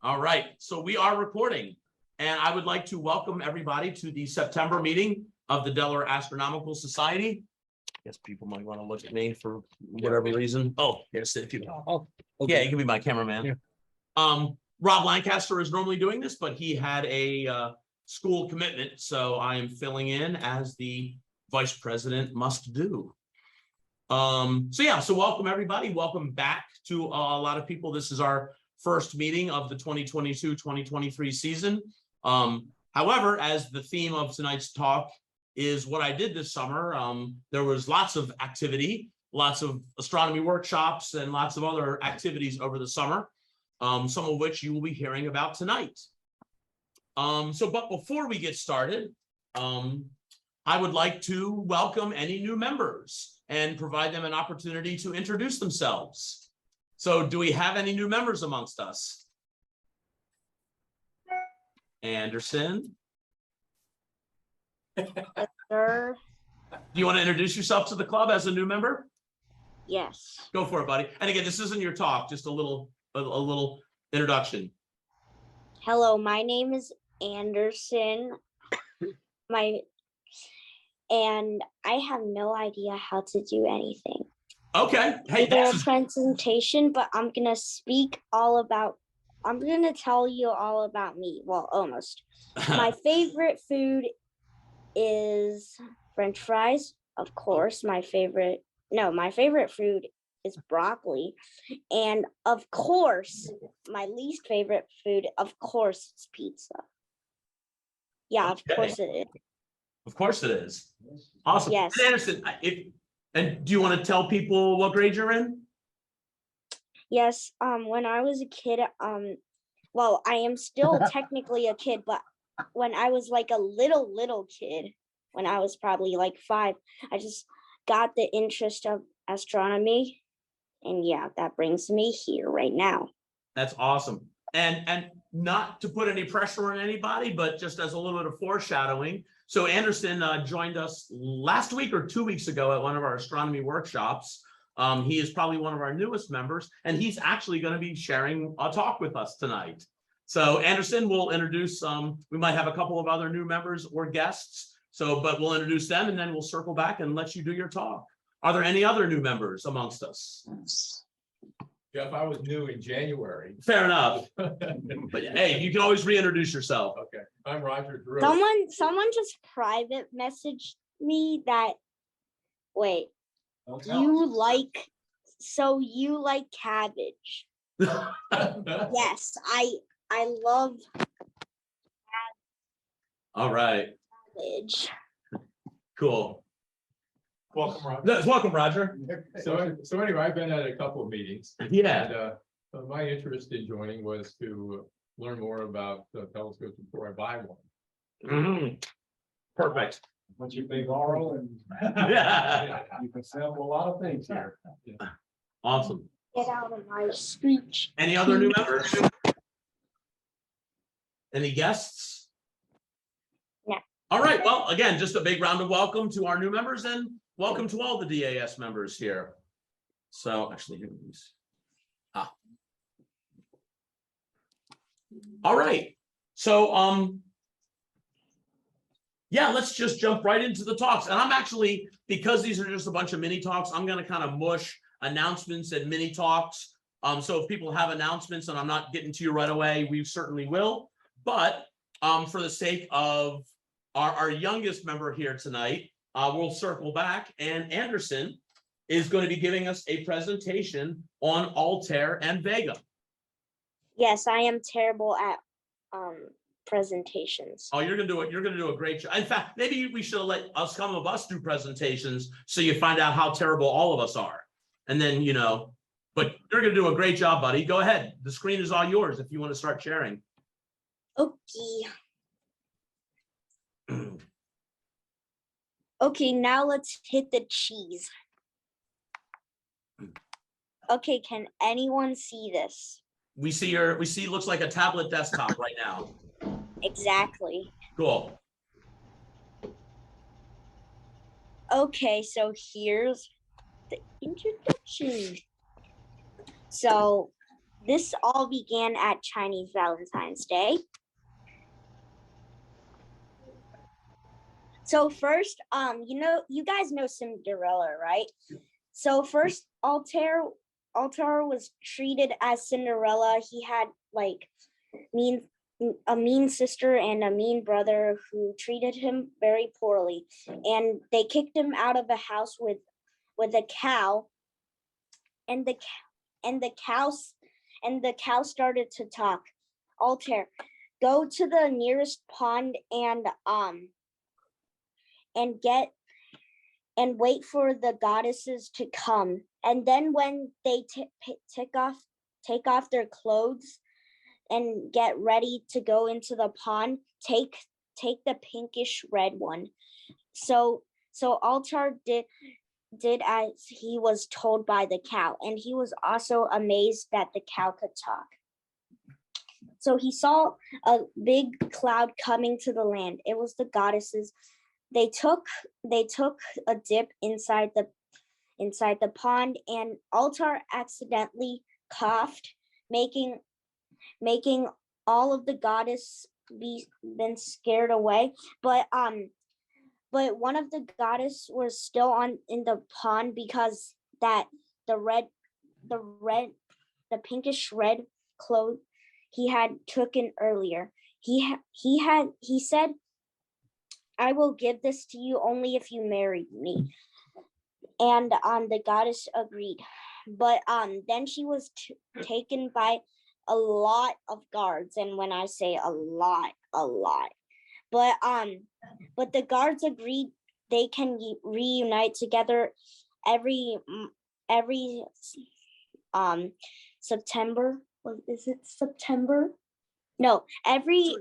All right, so we are recording, and I would like to welcome everybody to the September meeting of the Delaware Astronomical Society. I guess people might want to look at me for whatever reason. Oh, here's if you. Oh, okay. Yeah, you can be my cameraman. Yeah. Rob Lancaster is normally doing this, but he had a school commitment, so I am filling in as the vice president must do. So welcome everybody. Welcome back to a lot of people. This is our first meeting of the 2022-2023 season. However, as the theme of tonight's talk is what I did this summer, there was lots of activity, lots of astronomy workshops, and lots of other activities over the summer, some of which you will be hearing about tonight. But before we get started, I would like to welcome any new members and provide them an opportunity to introduce themselves. So do we have any new members amongst us? Anderson? Yes, sir. Do you want to introduce yourself to the club as a new member? Yes. Go for it, buddy. And again, this isn't your talk, just a little introduction. Hello, my name is Anderson. And I have no idea how to do anything. Okay. Hey, that's a presentation, but I'm gonna tell you all about me. Well, almost. My favorite food is French fries, of course. My favorite food is broccoli. And of course, my least favorite food, of course, is pizza. Yeah, of course it is. Of course it is. Awesome. Yes. And Anderson, do you want to tell people what grade you're in? Yes. When I was a kid, well, I am still technically a kid, but when I was like a little kid, when I was probably like 5, I just got the interest of astronomy. And yeah, that brings me here right now. That's awesome. And not to put any pressure on anybody, but just as a little bit of foreshadowing. So Anderson joined us last week or 2 weeks ago at one of our astronomy workshops. He is probably one of our newest members, and he's actually going to be sharing a talk with us tonight. So Anderson will introduce, we might have a couple of other new members or guests, but we'll introduce them and then we'll circle back and let you do your talk. Are there any other new members amongst us? Jeff, I was new in January. Fair enough. But hey, you can always reintroduce yourself. Okay, I'm Roger Drew. Someone just private messaged me that, wait, you like cabbage. Yes, I love all right. Cabbage. Cool. Welcome, Roger. Welcome, Roger. So anyway, I've been at a couple of meetings. Yeah. And my interest in joining was to learn more about telescopes before I buy one. Mm-hmm. Perfect. Once you big oral and yeah. You can sample a lot of things here. Yeah. Awesome. Get out of my speech. Any other new members? Any guests? No. All right. Well, again, just a big round of welcome to our new members and welcome to all the DAS members here. So actually, here it is. All right. So yeah, let's just jump right into the talks. And I'm actually, because these are just a bunch of mini talks, I'm going to kind of mush announcements and mini talks. So if people have announcements and I'm not getting to you right away, we certainly will. But for the sake of our youngest member here tonight, we'll circle back, and Anderson is going to be giving us a presentation on Altair and Vega. Yes, I am terrible at presentations. Oh, you're gonna do it. You're gonna do a great job. In fact, maybe we should let some of us do presentations so you find out how terrible all of us are, and then But you're gonna do a great job, buddy. Go ahead. The screen is all yours if you want to start sharing. Okay. Okay, now let's hit the cheese. Okay, can anyone see this? We see looks like a tablet desktop right now. Exactly. Cool. Okay, so here's the introduction. So this all began at Chinese Valentine's Day. So first, you guys know Cinderella, right? So first, Altair was treated as Cinderella. He had like a mean sister and a mean brother who treated him very poorly, and they kicked him out of the house with a cow, and the cow started to talk. Altair, go to the nearest pond and wait for the goddesses to come. And then when they take off their clothes and get ready to go into the pond, take the pinkish red one. So Altar did as he was told by the cow, and he was also amazed that the cow could talk. So he saw a big cloud coming to the land. It was the goddesses. They took a dip inside the pond, and Altar accidentally coughed, making all of the goddess been scared away. But one of the goddess was still in the pond because the pinkish red clothes he had taken earlier. He said, I will give this to you only if you marry me. And the goddess agreed. But then she was taken by a lot of guards. And when I say a lot. But the guards agreed they can reunite together every September. Is it September? No, every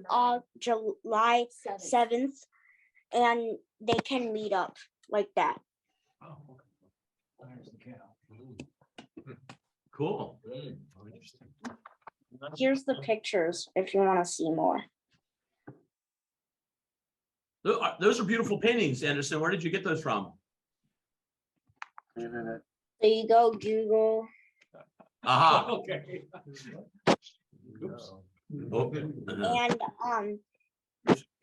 July 7th. And they can meet up like that. There's the cow. Cool. Here's the pictures if you want to see more. Those are beautiful paintings, Anderson. Where did you get those from? There you go, Google. Aha. Okay. Oh.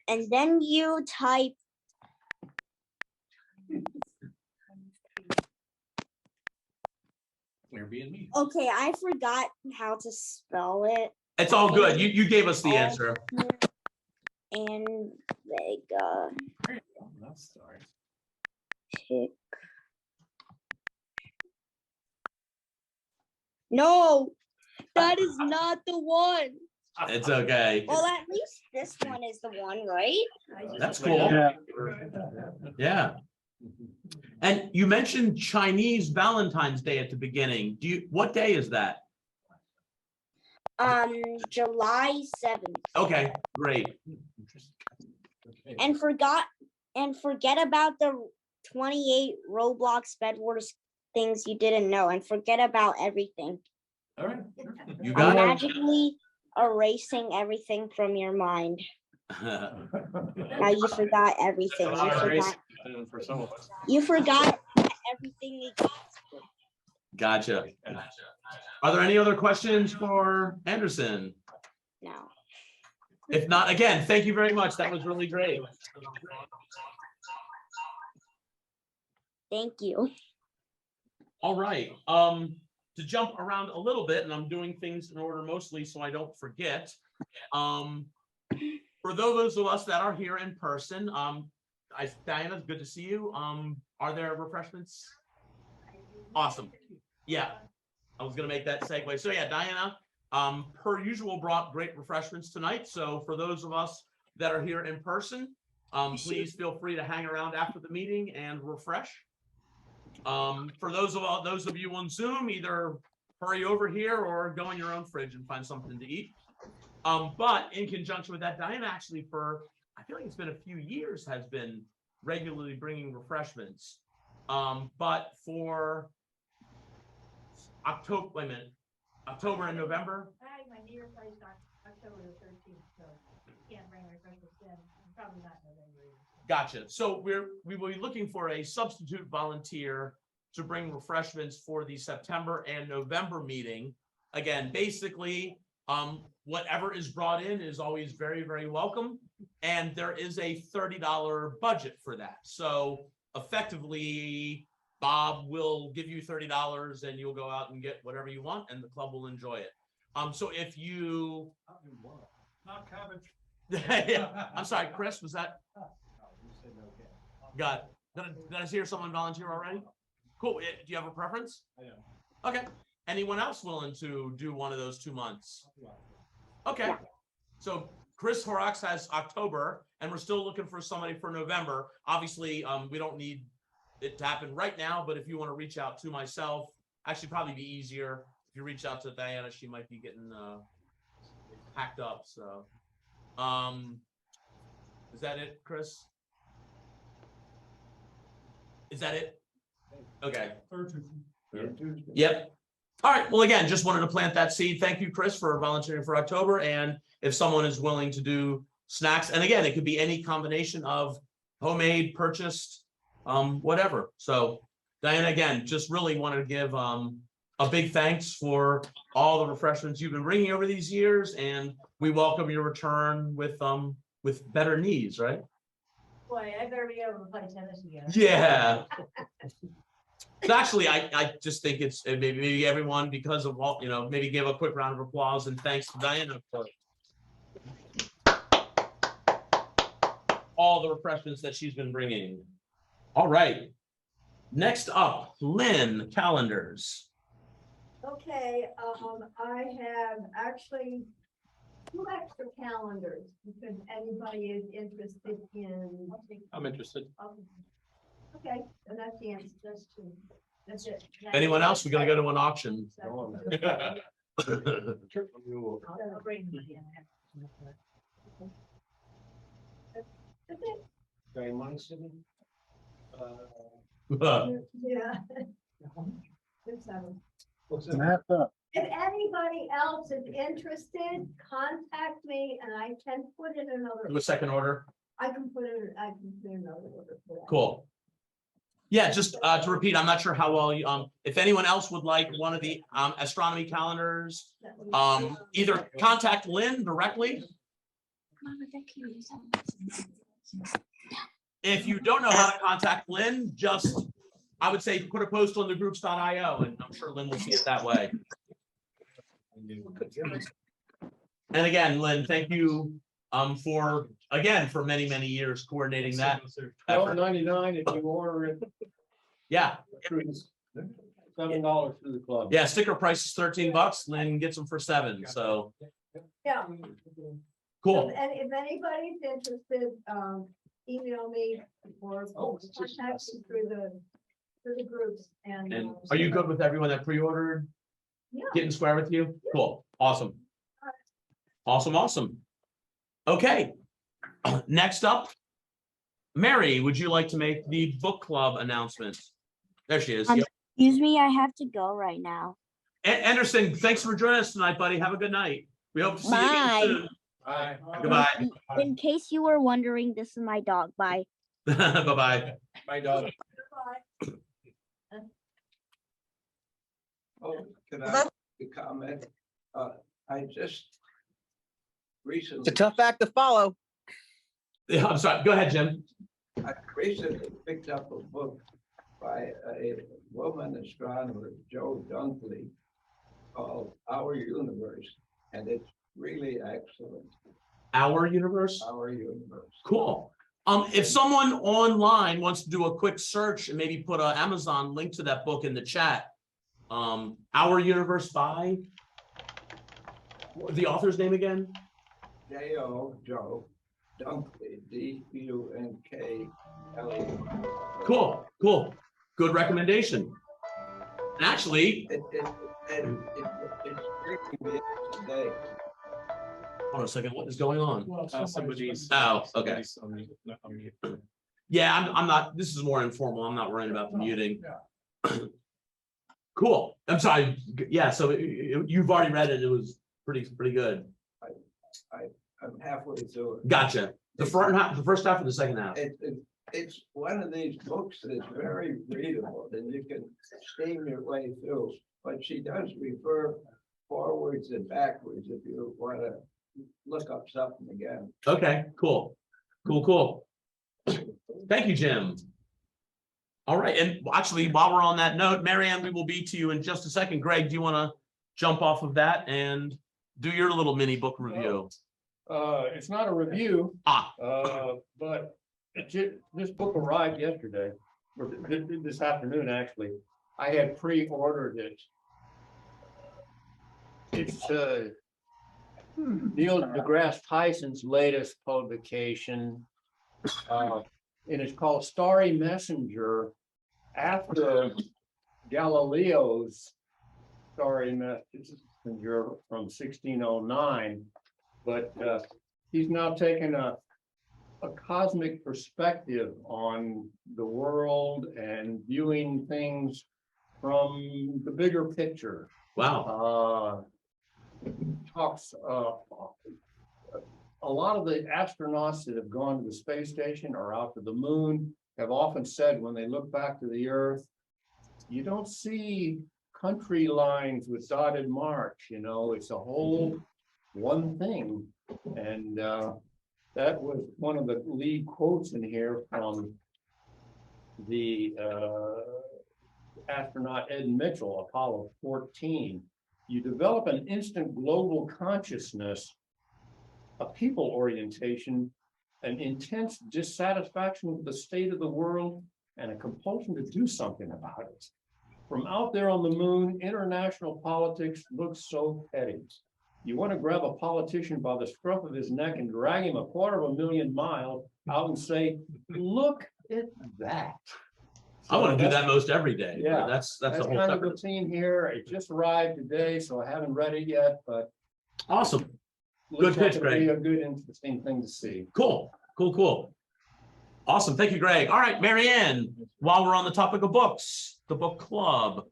And then you type Airbnb. okay, I forgot how to spell it. It's all good. You gave us the answer. And Vega. That's sorry. No, that is not the one. It's okay. Well, at least this one is the one, right? That's cool. Yeah. And you mentioned Chinese Valentine's Day at the beginning. What day is that? July 7th. Okay, great. And forget about the 28 Roblox Bed Wars things you didn't know, and forget about everything. All right. You I'm got it. magically erasing everything from your mind. Now you forgot everything. For some of us. You forgot everything existed. Gotcha. Are there any other questions for Anderson? No. If not, again, thank you very much. That was really great. Thank you. All right. To jump around a little bit, and I'm doing things in order mostly so I don't forget. For those of us that are here in person, Diana, good to see you. Are there refreshments? Awesome. Yeah, I was gonna make that segue. So yeah, Diana, per usual, brought great refreshments tonight. So for those of us that are here in person, please feel free to hang around after the meeting and refresh. For those of you on Zoom, either hurry over here or go in your own fridge and find something to eat. But in conjunction with that, Diana actually I feel like it's been a few years, has been regularly bringing refreshments. But for October and November. My New Year's party's on October the 13th, so can't bring refreshments then. Probably not November either. Gotcha. So we will be looking for a substitute volunteer to bring refreshments for the September and November meeting. again, basically, whatever is brought in is always very, very welcome. And there is a $30 budget for that. So effectively, Bob will give you $30 and you'll go out and get whatever you want and the club will enjoy it. So if you, Not cabbage. yeah, I'm sorry, Chris, was that? Got it. Did I hear someone volunteer already? Cool. Do you have a preference? I am. Okay. Anyone else willing to do one of those 2 months? Okay. Yeah. So Chris Horrocks has October, and we're still looking for somebody for November. Obviously, we don't need it to happen right now, but if you want to reach out to myself, actually probably be easier if you reach out to Diana. She might be getting packed up. So, is that it, Chris? Is that it? Okay. Yep. All right. Well, again, just wanted to plant that seed. Thank you, Chris, for volunteering for October. And if someone is willing to do snacks, and again, it could be any combination of homemade, purchased, whatever. So Diana, again, just really wanted to give a big thanks for all the refreshments you've been bringing over these years. And we welcome your return with better knees, right? Boy, I better be able to play tennis again. Yeah. So actually, I just think it's maybe everyone, because of all, maybe give a quick round of applause and thanks to Diana for all the refreshments that she's been bringing. All right. Next up, Lynn, calendars. Okay, I have actually 2 extra calendars, because anybody is interested in. I'm interested. Okay, and that's the answer, that's 2. That's it. Anyone else? We're gonna go to an auction. That's Go on. I'll bring them in. it. Very much. Yeah. It's, if anybody else is interested, contact me and I can put in another. Do a second order. I can put in another order for that. Cool. Yeah, just to repeat, I'm not sure how well you, if anyone else would like one of the astronomy calendars, either contact Lynn directly. If you don't know how to contact Lynn, just, I would say, put a post on the groups.io and I'm sure Lynn will see it that way. And again, Lynn, thank you for many, many years coordinating that. $12.99 if you order it. Yeah, $7 through the club. yeah, sticker price is $13. Lynn gets them for $7, so Yeah. cool. And if anybody's interested, email me or contact me through the groups and. And are you good with everyone that pre-ordered? Yeah. Getting square with you? Cool, awesome. Awesome. Okay, next up, Mary, would you like to make the book club announcement? There she is. Yep. Excuse me, I have to go right now. Anderson, thanks for joining us tonight, buddy. Have a good night. We hope to see you Bye. again soon. Bye. Goodbye. In case you were wondering, this is my dog. Bye. Bye-bye. Bye, dog. Oh, can I comment? I just recently. It's a tough act to follow. Yeah, I'm sorry. Go ahead, Jim. I recently picked up a book by a woman astronomer, Jo Dunkley, called Our Universe, and it's really excellent. Our universe. Our Universe. Cool. If someone online wants to do a quick search and maybe put an Amazon link to that book in the chat. Our Universe by the author's name again? Jo Dunkley, Dunkley. Cool. Good recommendation. And actually, It's bringing me up today. hold on a second. What is going on? Somebody's. Oh, okay. somebody's on mute. Not on mute. Yeah, I'm not. This is more informal. I'm not worrying about the muting. Cool. I'm sorry. Yeah. So you've already read it. It was pretty good. I'm halfway through it. Gotcha. The first half or the second half? It's one of these books that's very readable and you can steam your way through, but she does refer forwards and backwards if you want to look up something again. Okay, cool. Cool. Thank you, Jim. All right, and actually, while we're on that note, Marianne, we will be to you in just a second. Greg, do you want to jump off of that and do your little mini book review? It's not a review, Ah, but this book arrived yesterday, or this afternoon, actually. I had pre-ordered it. It's Neil deGrasse Tyson's latest publication, and it's called Starry Messenger, after Galileo's Starry Messenger from 1609. But he's now taken a cosmic perspective on the world and viewing things from the bigger picture. wow. Talks a lot of the astronauts that have gone to the space station or out to the moon have often said when they look back to the Earth, you don't see country lines with dotted marks, you know, it's a whole one thing. And that was one of the lead quotes in here from the astronaut Ed Mitchell, Apollo 14. You develop an instant global consciousness, a people orientation, an intense dissatisfaction with the state of the world, and a compulsion to do something about it. From out there on the moon, international politics looks so petty. You want to grab a politician by the scruff of his neck and drag him 250,000 miles out and say, look at that. I want to do that's- that most every day. Yeah, That's a whole kind of separate. the theme here. It just arrived today, so I haven't read it yet, but Awesome. looks Good like pitch, it'll be Greg. a good, interesting thing to see. Cool. Awesome. Thank you, Greg. All right, Marianne, while we're on the topic of books, the book club.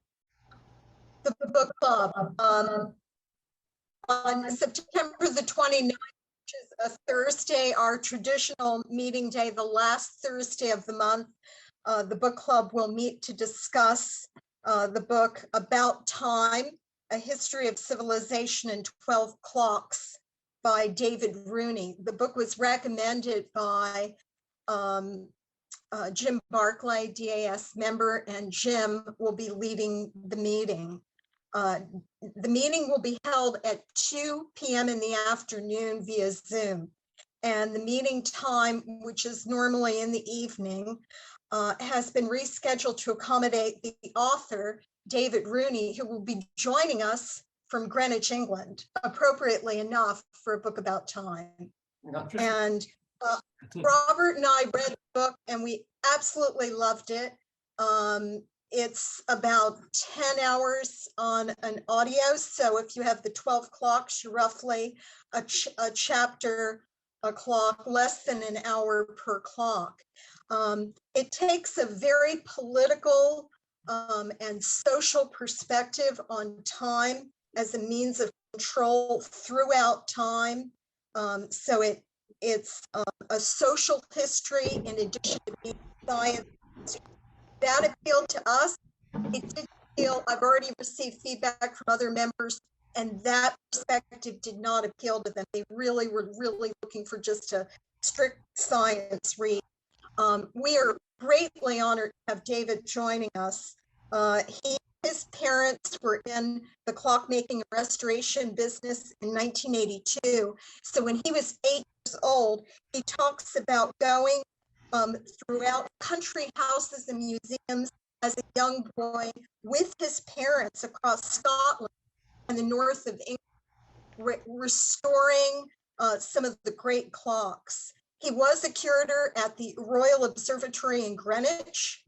The book club. On September the 29th, which is a Thursday, our traditional meeting day, the last Thursday of the month, the book club will meet to discuss the book About Time, A History of Civilization in 12 Clocks by David Rooney. The book was recommended by Jim Barclay, DAS member, and Jim will be leading the meeting. The meeting will be held at 2 p.m. in the afternoon via Zoom. And the meeting time, which is normally in the evening, has been rescheduled to accommodate the author, David Rooney, who will be joining us from Greenwich, England, appropriately enough, for a book about time. And Robert and I read the book and we absolutely loved it. It's about 10 hours on an audio. So if you have the 12 clocks, you're roughly a chapter a clock, less than an hour per clock. It takes a very political and social perspective on time as a means of control throughout time. So it's a social history in addition to being science. That appealed to us. It did appeal. I've already received feedback from other members, and that perspective did not appeal to them. They really were looking for just a strict science read. We are greatly honored to have David joining us. His parents were in the clockmaking and restoration business in 1982. So when he was 8 years old, he talks about going throughout country houses and museums as a young boy with his parents across Scotland and the north of England, restoring some of the great clocks. He was a curator at the Royal Observatory in Greenwich,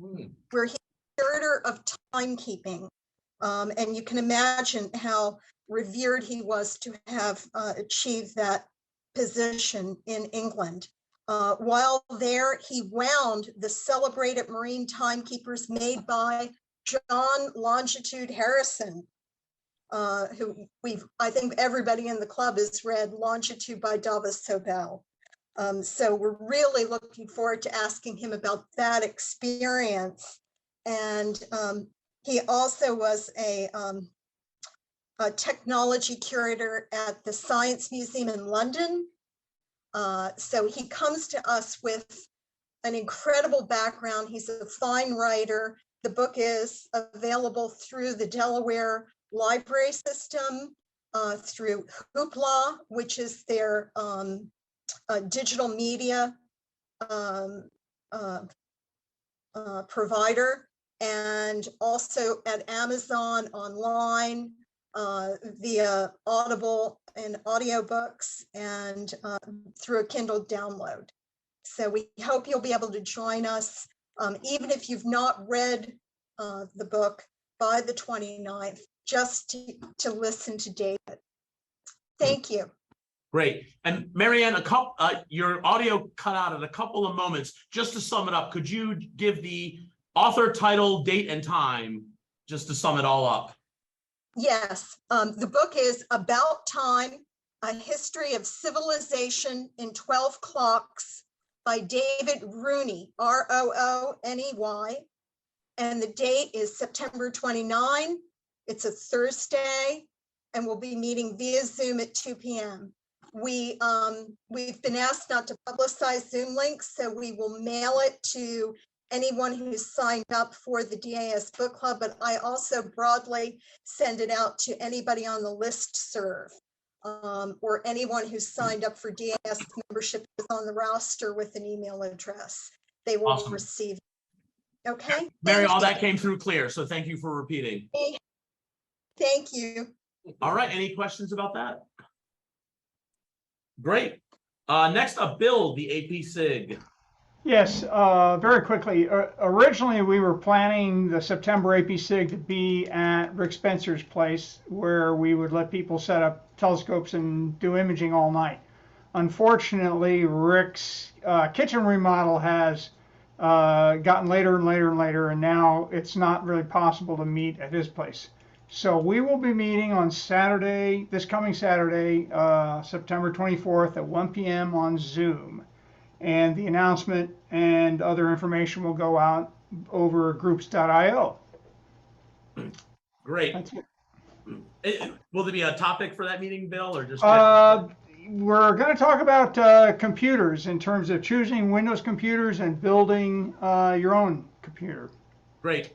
where he was curator of timekeeping. And you can imagine how revered he was to have achieved that position in England. While there, he wound the celebrated marine timekeepers made by John Longitude Harrison, who I think everybody in the club has read Longitude by Davis Sobel. So we're really looking forward to asking him about that experience. And he also was a a technology curator at the Science Museum in London. So he comes to us with an incredible background. He's a fine writer. The book is available through the Delaware library system, through Hoopla, which is their digital media provider, and also at Amazon online, via Audible and audiobooks, and through a Kindle download. So we hope you'll be able to join us, even if you've not read the book by the 29th, just to listen to David. Thank you. Great. And Marianne, your audio cut out at a couple of moments. Just to sum it up, could you give the author, title, date, and time, just to sum it all up? Yes, the book is About Time, A History of Civilization in 12 Clocks by David Rooney, Rooney. And the date is September 29. It's a Thursday, and we'll be meeting via Zoom at 2 p.m. We've been asked not to publicize Zoom links, so we will mail it to anyone who's signed up for the DAS book club, but I also broadly send it out to anybody on the listserv, or anyone who's signed up for DAS membership is on the roster with an email address. They will Awesome. receive. Okay. Mary, all Thank that came through clear, so thank you for repeating. you. Thank you. All right, any questions about that? Great. Next up, Bill, the AP Sig. Yes, very quickly. Originally, we were planning the September AP Sig to be at Rick Spencer's place, where we would let people set up telescopes and do imaging all night. Unfortunately, Rick's kitchen remodel has gotten later and later and later, and now it's not really possible to meet at his place. So we will be meeting on Saturday, this coming Saturday, September 24th at 1 p.m. on Zoom. And the announcement and other information will go out over groups.io. Great. That's it. Will there be a topic for that meeting, Bill, or just? We're going to talk about computers in terms of choosing Windows computers and building your own computer. Great.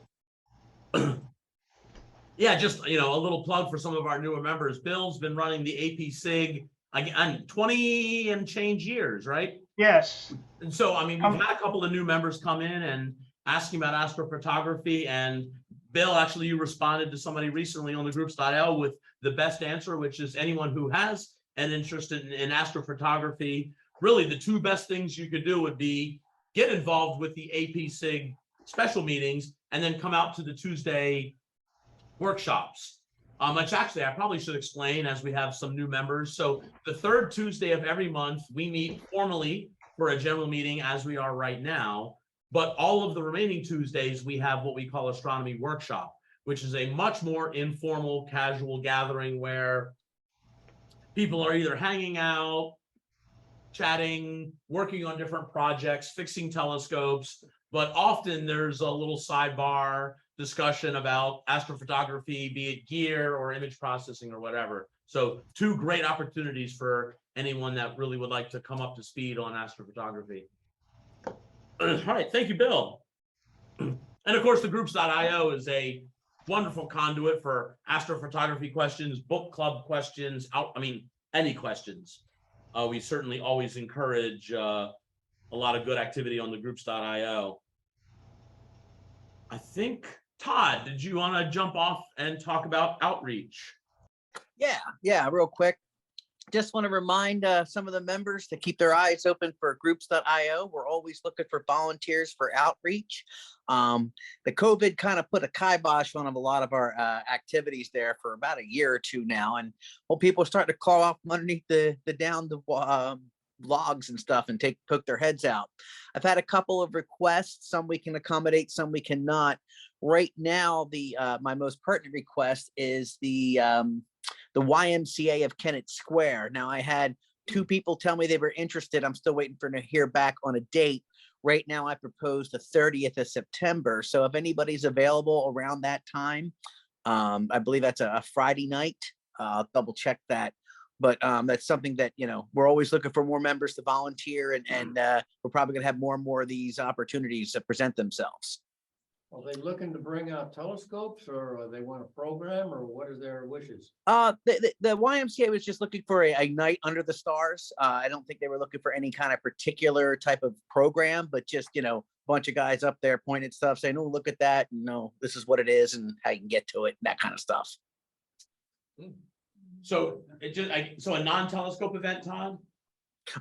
Yeah, just, a little plug for some of our newer members. Bill's been running the AP Sig again, 20 and change years, right? Yes. And so, we've had a couple of new members come in and asking about astrophotography, and Bill, actually, you responded to somebody recently on the groups.io with the best answer, which is anyone who has an interest in astrophotography. Really, the two best things you could do would be get involved with the AP Sig special meetings and then come out to the Tuesday workshops, which actually I probably should explain as we have some new members. So the third Tuesday of every month, we meet formally for a general meeting as we are right now. But all of the remaining Tuesdays, we have what we call astronomy workshop, which is a much more informal, casual gathering where people are either hanging out, chatting, working on different projects, fixing telescopes, but often there's a little sidebar discussion about astrophotography, be it gear or image processing or whatever. So two great opportunities for anyone that really would like to come up to speed on astrophotography. All right, thank you, Bill. And of course, the groups.io is a wonderful conduit for astrophotography questions, book club questions, any questions. We certainly always encourage a lot of good activity on the groups.io. I think, Todd, did you want to jump off and talk about outreach? Yeah, real quick. Just want to remind some of the members to keep their eyes open for groups.io. We're always looking for volunteers for outreach. The COVID kind of put a kibosh on a lot of our activities there for about a year or two now. And people start to claw off from underneath the logs and stuff and poke their heads out. I've had a couple of requests. Some we can accommodate, some we cannot. Right now, my most pertinent request is the YMCA of Kennett Square. Now, I had two people tell me they were interested. I'm still waiting to hear back on a date. Right now, I proposed the 30th of September. So if anybody's available around that time, I believe that's a Friday night. I'll double check that. But that's something that, you know, we're always looking for more members to volunteer, and we're probably going to have more and more of these opportunities to present themselves. Are they looking to bring out telescopes, or they want a program, or what is their wishes? The YMCA was just looking for a night under the stars. I don't think they were looking for any kind of particular type of program, but just, you know, a bunch of guys up there pointing stuff, saying, oh, look at that. You know, this is what it is and how you can get to it, that kind of stuff. So so a non-telescope event, Todd?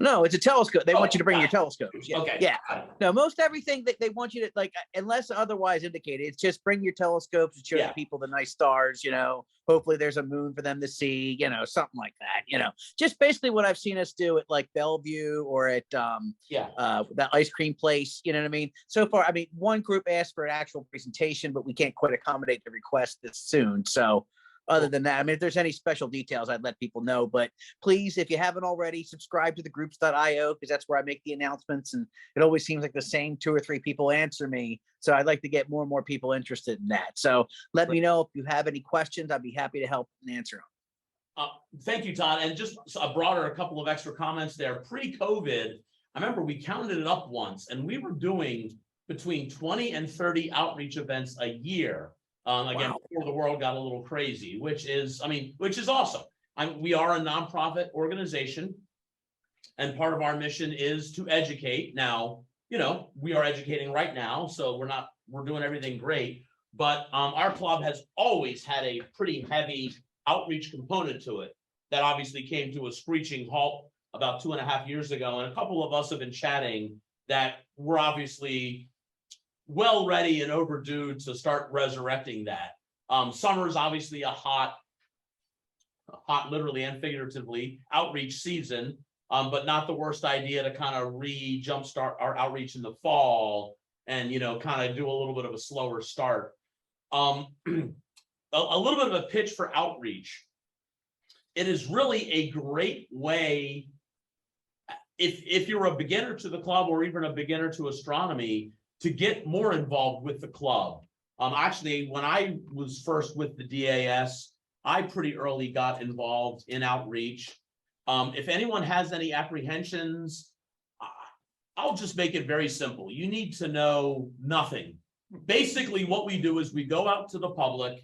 No, it's a telescope. They want you to bring your telescopes. Yeah. Okay. Yeah. No, most everything that they want you to, like, unless otherwise indicated, it's just bring your telescopes and show the people the nice stars, you know, hopefully there's a moon for them to see, you know, something like that, you know, just basically what I've seen us do at like Bellevue or at that ice cream place, you know what I mean? So far, I mean, one group asked for an actual presentation, but we can't quite accommodate the request this soon. So other than that, I mean, if there's any special details, I'd let people know. But please, if you haven't already, subscribe to the groups.io, because that's where I make the announcements. And it always seems like the same 2 or 3 people answer me. So I'd like to get more and more people interested in that. So let me know if you have any questions. I'd be happy to help and answer them. Thank you, Todd. And just a couple of extra comments there. Pre-COVID, I remember we counted it up once, and we were doing between 20 and 30 outreach events a year. Again, before the world got a little crazy, which is awesome. We are a nonprofit organization, and part of our mission is to educate. Now, you know, we are educating right now, so we're doing everything great, but our club has always had a pretty heavy outreach component to it that obviously came to a screeching halt about 2.5 years ago. And a couple of us have been chatting that we're obviously well ready and overdue to start resurrecting that. Summer is obviously a hot literally and figuratively outreach season, but not the worst idea to kind of jumpstart our outreach in the fall and, you know, kind of do a little bit of a slower start. A little bit of a pitch for outreach. It is really a great way, if you're a beginner to the club or even a beginner to astronomy, to get more involved with the club. Actually, when I was first with the DAS, I pretty early got involved in outreach. If anyone has any apprehensions, I'll just make it very simple. You need to know nothing. Basically, what we do is we go out to the public,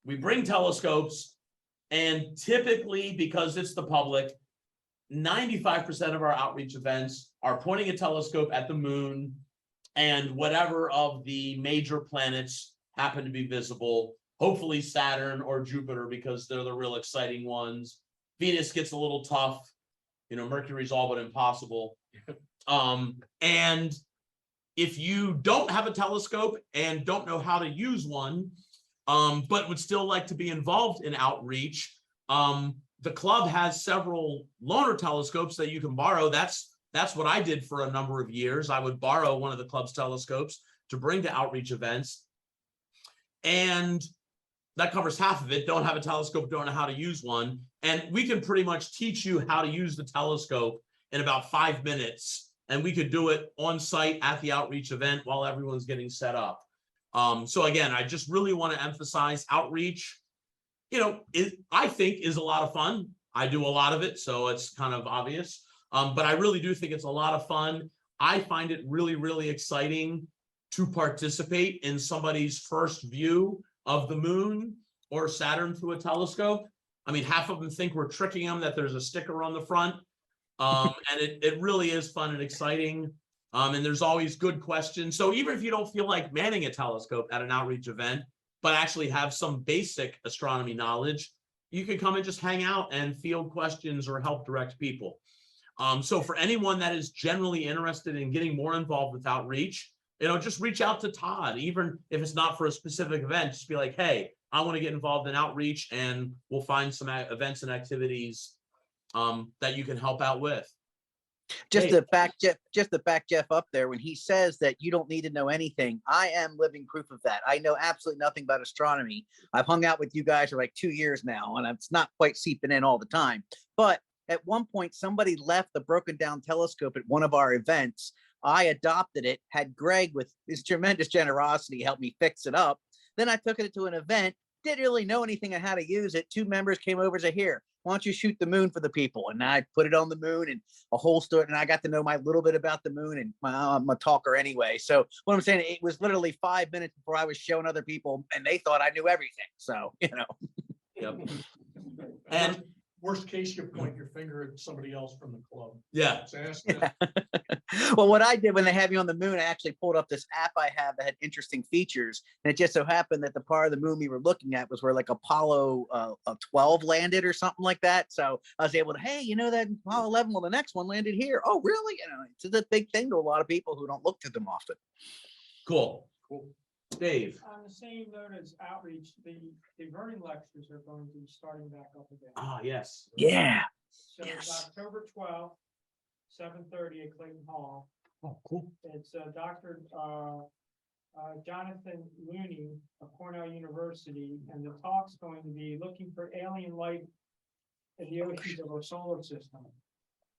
we bring telescopes, and typically, because it's the public, 95% of our outreach events are pointing a telescope at the moon and whatever of the major planets happen to be visible, hopefully Saturn or Jupiter, because they're the real exciting ones. Venus gets a little tough, you know, Mercury's all but impossible. And if you don't have a telescope and don't know how to use one, but would still like to be involved in outreach, the club has several loaner telescopes that you can borrow. That's what I did for a number of years. I would borrow one of the club's telescopes to bring to outreach events. And that covers half of it. Don't have a telescope, don't know how to use one. And we can pretty much teach you how to use the telescope in about 5 minutes. And we could do it on site at the outreach event while everyone's getting set up. So again, I just really want to emphasize outreach, you know, I think is a lot of fun. I do a lot of it, so it's kind of obvious. But I really do think it's a lot of fun. I find it really, really exciting to participate in somebody's first view of the moon or Saturn through a telescope. I mean, half of them think we're tricking them, that there's a sticker on the front. And it really is fun and exciting. And there's always good questions. So even if you don't feel like manning a telescope at an outreach event, but actually have some basic astronomy knowledge, you can come and just hang out and field questions or help direct people. So for anyone that is generally interested in getting more involved with outreach, you know, just reach out to Todd, even if it's not for a specific event. Just be like, hey, I want to get involved in outreach, and we'll find some events and activities that you can help out with. Just to back Jeff up there, when he says that you don't need to know anything, I am living proof of that. I know absolutely nothing about astronomy. I've hung out with you guys for like 2 years now, and it's not quite seeping in all the time. But at one point, somebody left the broken down telescope at one of our events. I adopted it, had Greg, with his tremendous generosity, help me fix it up. Then I took it to an event, didn't really know anything on how to use it. Two members came over and said, here, why don't you shoot the moon for the people? And I put it on the moon and a whole story. And I got to know my little bit about the moon, and I'm a talker anyway. So what I'm saying, it was literally 5 minutes before I was showing other people and they thought I knew everything. So, Yep. And Worst case, you point your finger at somebody else from the club. yeah, So ask them. well, what I did when they had me on the moon, I actually pulled up this app I have that had interesting features. And it just so happened that the part of the moon we were looking at was where like Apollo 12 landed or something like that. So I was able to, hey, that Apollo 11, well, the next one landed here. Oh, really? It's a big thing to a lot of people who don't look to them often. cool. Dave. On the same note as outreach, the learning lectures are going to be starting back up again. Ah, yes. Yeah. So it's October 12th, 7:30 at Clayton Hall. Oh, cool. It's Dr. Jonathan Looney of Cornell University, and the talk's going to be looking for alien life in the oceans of our solar system.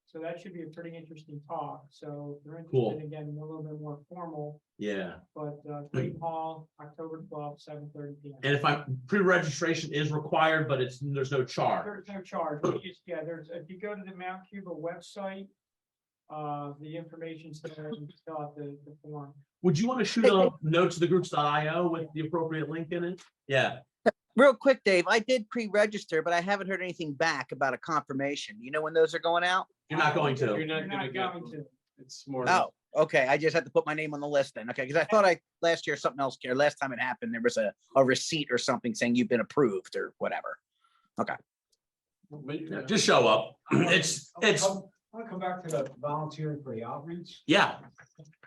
So that should be a pretty interesting talk. So if you're interested Cool. in getting a little bit more formal, Yeah. but Clayton Hall, October 12th, 7:30 p.m. And if pre-registration is required, but there's no charge. There's no charge. There's, if you go to the Mount Cuba website, the information's there, and you fill out the form. Would you want to shoot a note to the groups.io with the appropriate link in it? Yeah. Real quick, Dave, I did pre-register, but I haven't heard anything back about a confirmation. You know when those are going out? You're not going to. You're You're not gonna not get, going to. it's more. Oh, okay. I just had to put my name on the list then. Okay, because I thought last year something else, or last time it happened, there was a receipt or something saying you've been approved or whatever. Okay. Yeah, just show up. It's I want to come back to the volunteering for the outreach. yeah.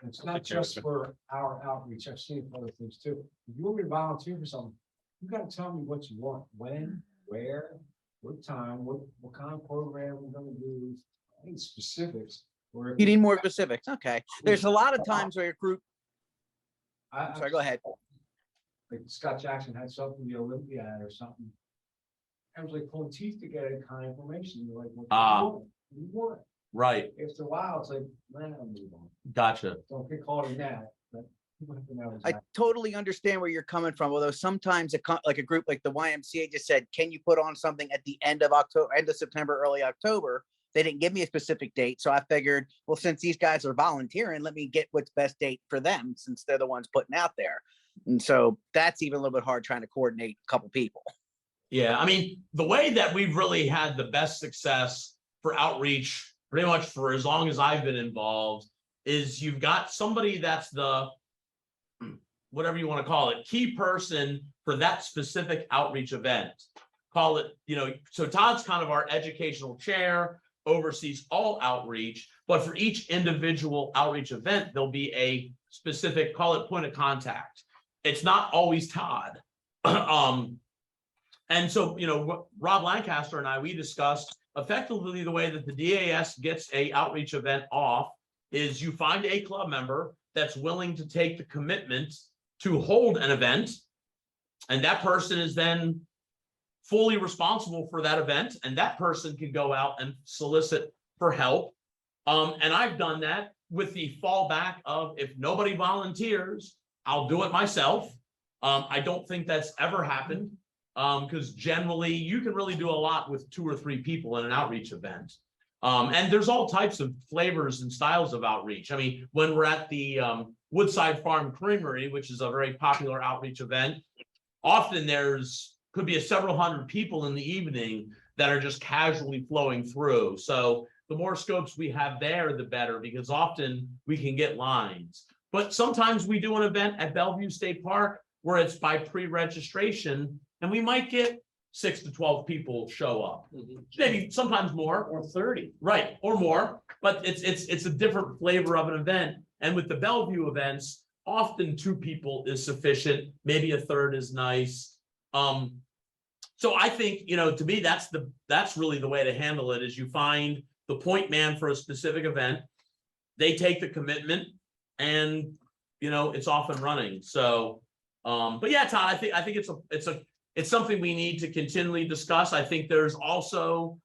It's not just for our outreach. I've seen it for other things too. If you want me to volunteer for something, you got to tell me what you want, when, where, what time, what kind of program we're going to do. I need specifics. Or You need more specifics. Okay. There's a lot of times where your group. I, Sorry, go ahead. like Scott Jackson had something, the Olympiad or something. I was like pulling teeth to get any kind of information. You're like, what do you want? Right. After a while, it's like, man, I'm moving on. Gotcha. Don't get caught in that. But people have to know I totally understand where you're coming from. Although sometimes like a group like the YMCA just said, can you put on something at the end of October, end of September, early October? They didn't give me a specific date. So I figured, well, since these guys are volunteering, let me get what's best date for them since they're the ones putting out there. And so that's even a little bit hard trying to coordinate a couple people. Yeah. I mean, the way that we've really had the best success for outreach, pretty much for as long as I've been involved, is you've got somebody that's the, whatever you want to call it, key person for that specific outreach event. Call it, so Todd's kind of our educational chair, oversees all outreach, but for each individual outreach event, there'll be a specific, call it point of contact. It's not always Todd. And so, Rob Lancaster and I, we discussed effectively the way that the DAS gets a outreach event off is you find a club member that's willing to take the commitment to hold an event, and that person is then fully responsible for that event, and that person can go out and solicit for help. And I've done that with the fallback of, if nobody volunteers, I'll do it myself. I don't think that's ever happened, because generally you can really do a lot with 2 or 3 people in an outreach event. And there's all types of flavors and styles of outreach. I mean, when we're at the Woodside Farm Creamery, which is a very popular outreach event, often could be several hundred people in the evening that are just casually flowing through. So the more scopes we have there, the better, because often we can get lines. But sometimes we do an event at Bellevue State Park where it's by pre-registration, and we might get 6 to 12 people show up, maybe sometimes more, or 30, right, or more. But it's a different flavor of an event. And with the Bellevue events, often 2 people is sufficient. Maybe a third is nice. So I think, to me, that's really the way to handle it, is you find the point man for a specific event, they take the commitment, and it's off and running. So but yeah, Todd, I think it's something we need to continually discuss. I think there's also,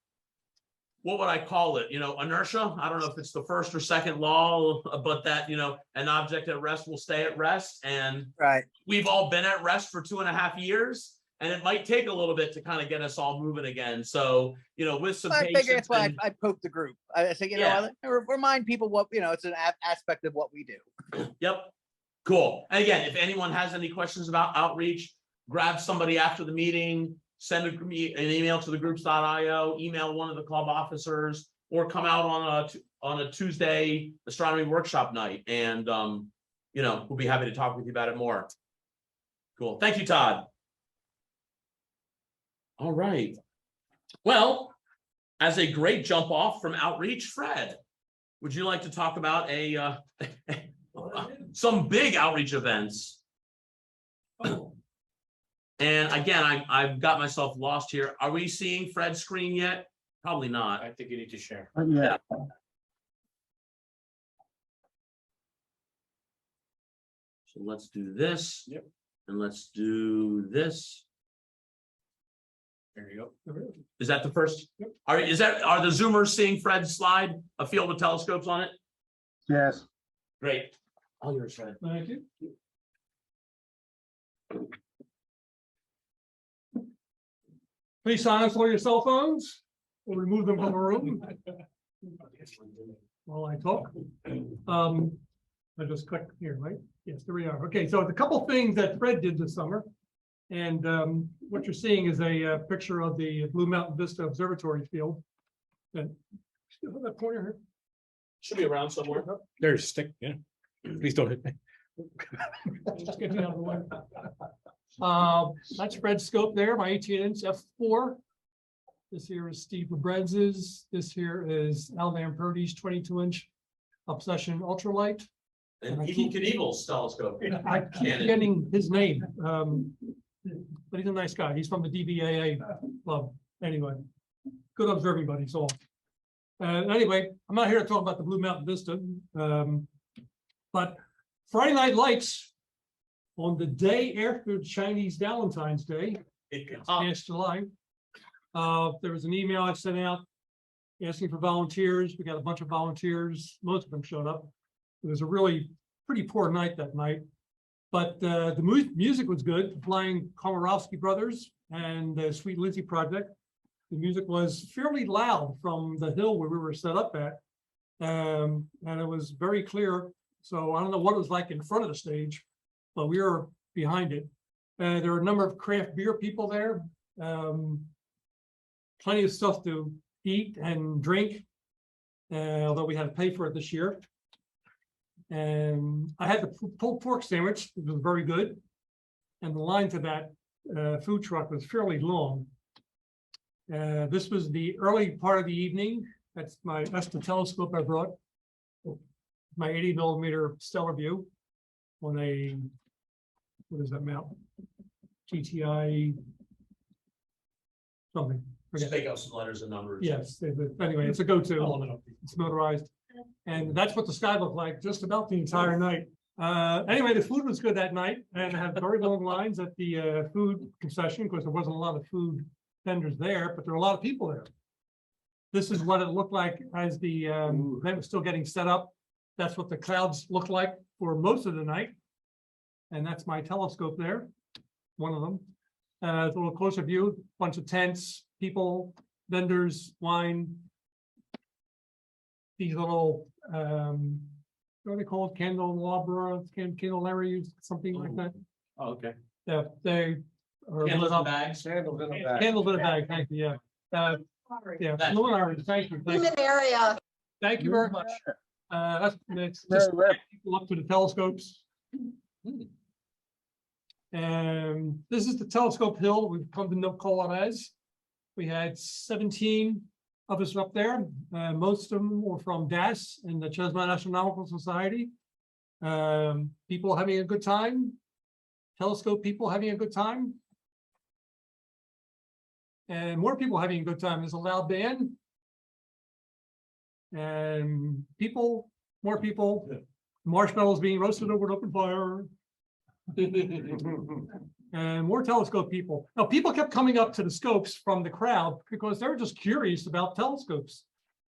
what would I call it? Inertia. I don't know if it's the first or second law, but that, an object at rest will stay at rest. And right, we've all been at rest for 2.5 years. and it might take a little bit to kind of get us all moving again. So, with some I figure patience that's why and- I poke the group. I say, Yeah. I remind people what, it's an aspect of what we do. Yep. Cool. And again, if anyone has any questions about outreach, grab somebody after the meeting, send an email to the groups.io, email one of the club officers, or come out on a Tuesday astronomy workshop night. And, we'll be happy to talk with you about it more. Cool. Thank you, Todd. All right. Well, as a great jump off from outreach, Fred, would you like to talk about some big outreach events? And again, I've got myself lost here. Are we seeing Fred's screen yet? Probably not. I think you need to share. Yeah. So let's do this. Yep. And let's do this. There you go. Is that the first? Are the Zoomers seeing Fred's slide, a field with telescopes on it? Yes. Great. All yours, Fred. Thank you. Please silence all your cell phones or remove them from the room while I talk. I just click here, right? Yes, there we are. Okay, so the couple things that Fred did this summer. And what you're seeing is a picture of the Blue Mountain Vista Observatory field. And still have that pointer here. Should be around somewhere. There's a stick, yeah. Please don't hit me. Just get you out of the way. That's Fred's scope there, my 18-inch f4. This here is Steve Lebrez's. This here is Al Van Perdy's 22-inch Obsession Ultralight. And Evil Knievel's telescope. I keep getting his name, but he's a nice guy. He's from the DVAA club. Anyway, good observing buddies all. Anyway, I'm not here to talk about the Blue Mountain Vista, but Friday Night Lights on the day after Chinese Valentine's Day, last July, there was an email I sent out asking for volunteers. We got a bunch of volunteers. Most of them showed up. It was a really pretty poor night that night, but the music was good. The Flying Komorowski Brothers and the Sweet Lizzie Project. The music was fairly loud from the hill where we were set up at, and it was very clear. So I don't know what it was like in front of the stage, but we were behind it. There were a number of craft beer people there, plenty of stuff to eat and drink, although we had to pay for it this year. And I had the pulled pork sandwich, it was very good. And the line to that food truck was fairly long. This was the early part of the evening. That's the telescope I brought. My 80mm stellar view on a, what is that mount? GTI something. Just take out some letters and numbers. Yes, anyway, it's a go-to. It's motorized. And that's what the sky looked like just about the entire night. Anyway, the food was good that night, and I had very long lines at the food concession because there wasn't a lot of food vendors there, but there were a lot of people there. This is what it looked like as the event was still getting set up. That's what the clouds looked like for most of the night. And that's my telescope there, one of them. A little closer view, bunch of tents, people, vendors, wine. These little, what are they called? Candelabra, candelarias, something like that. Oh, okay. Yeah, they are Candles lit in up. bags. Candles in a bag. Candles in a bag, thank you, yeah. Yeah, luminaries, thank you. Thank you. Human area. Thank you very much. That's just people up to the telescopes. And this is the telescope hill we've come to call it as. We had 17 of us up there. Most of them were from DAS and the Delaware Astronomical Society. People having a good time. Telescope people having a good time. And more people having a good time. There's a loud band. And people, more people, marshmallows being roasted over an open fire. And more telescope people. Now, people kept coming up to the scopes from the crowd because they were just curious about telescopes.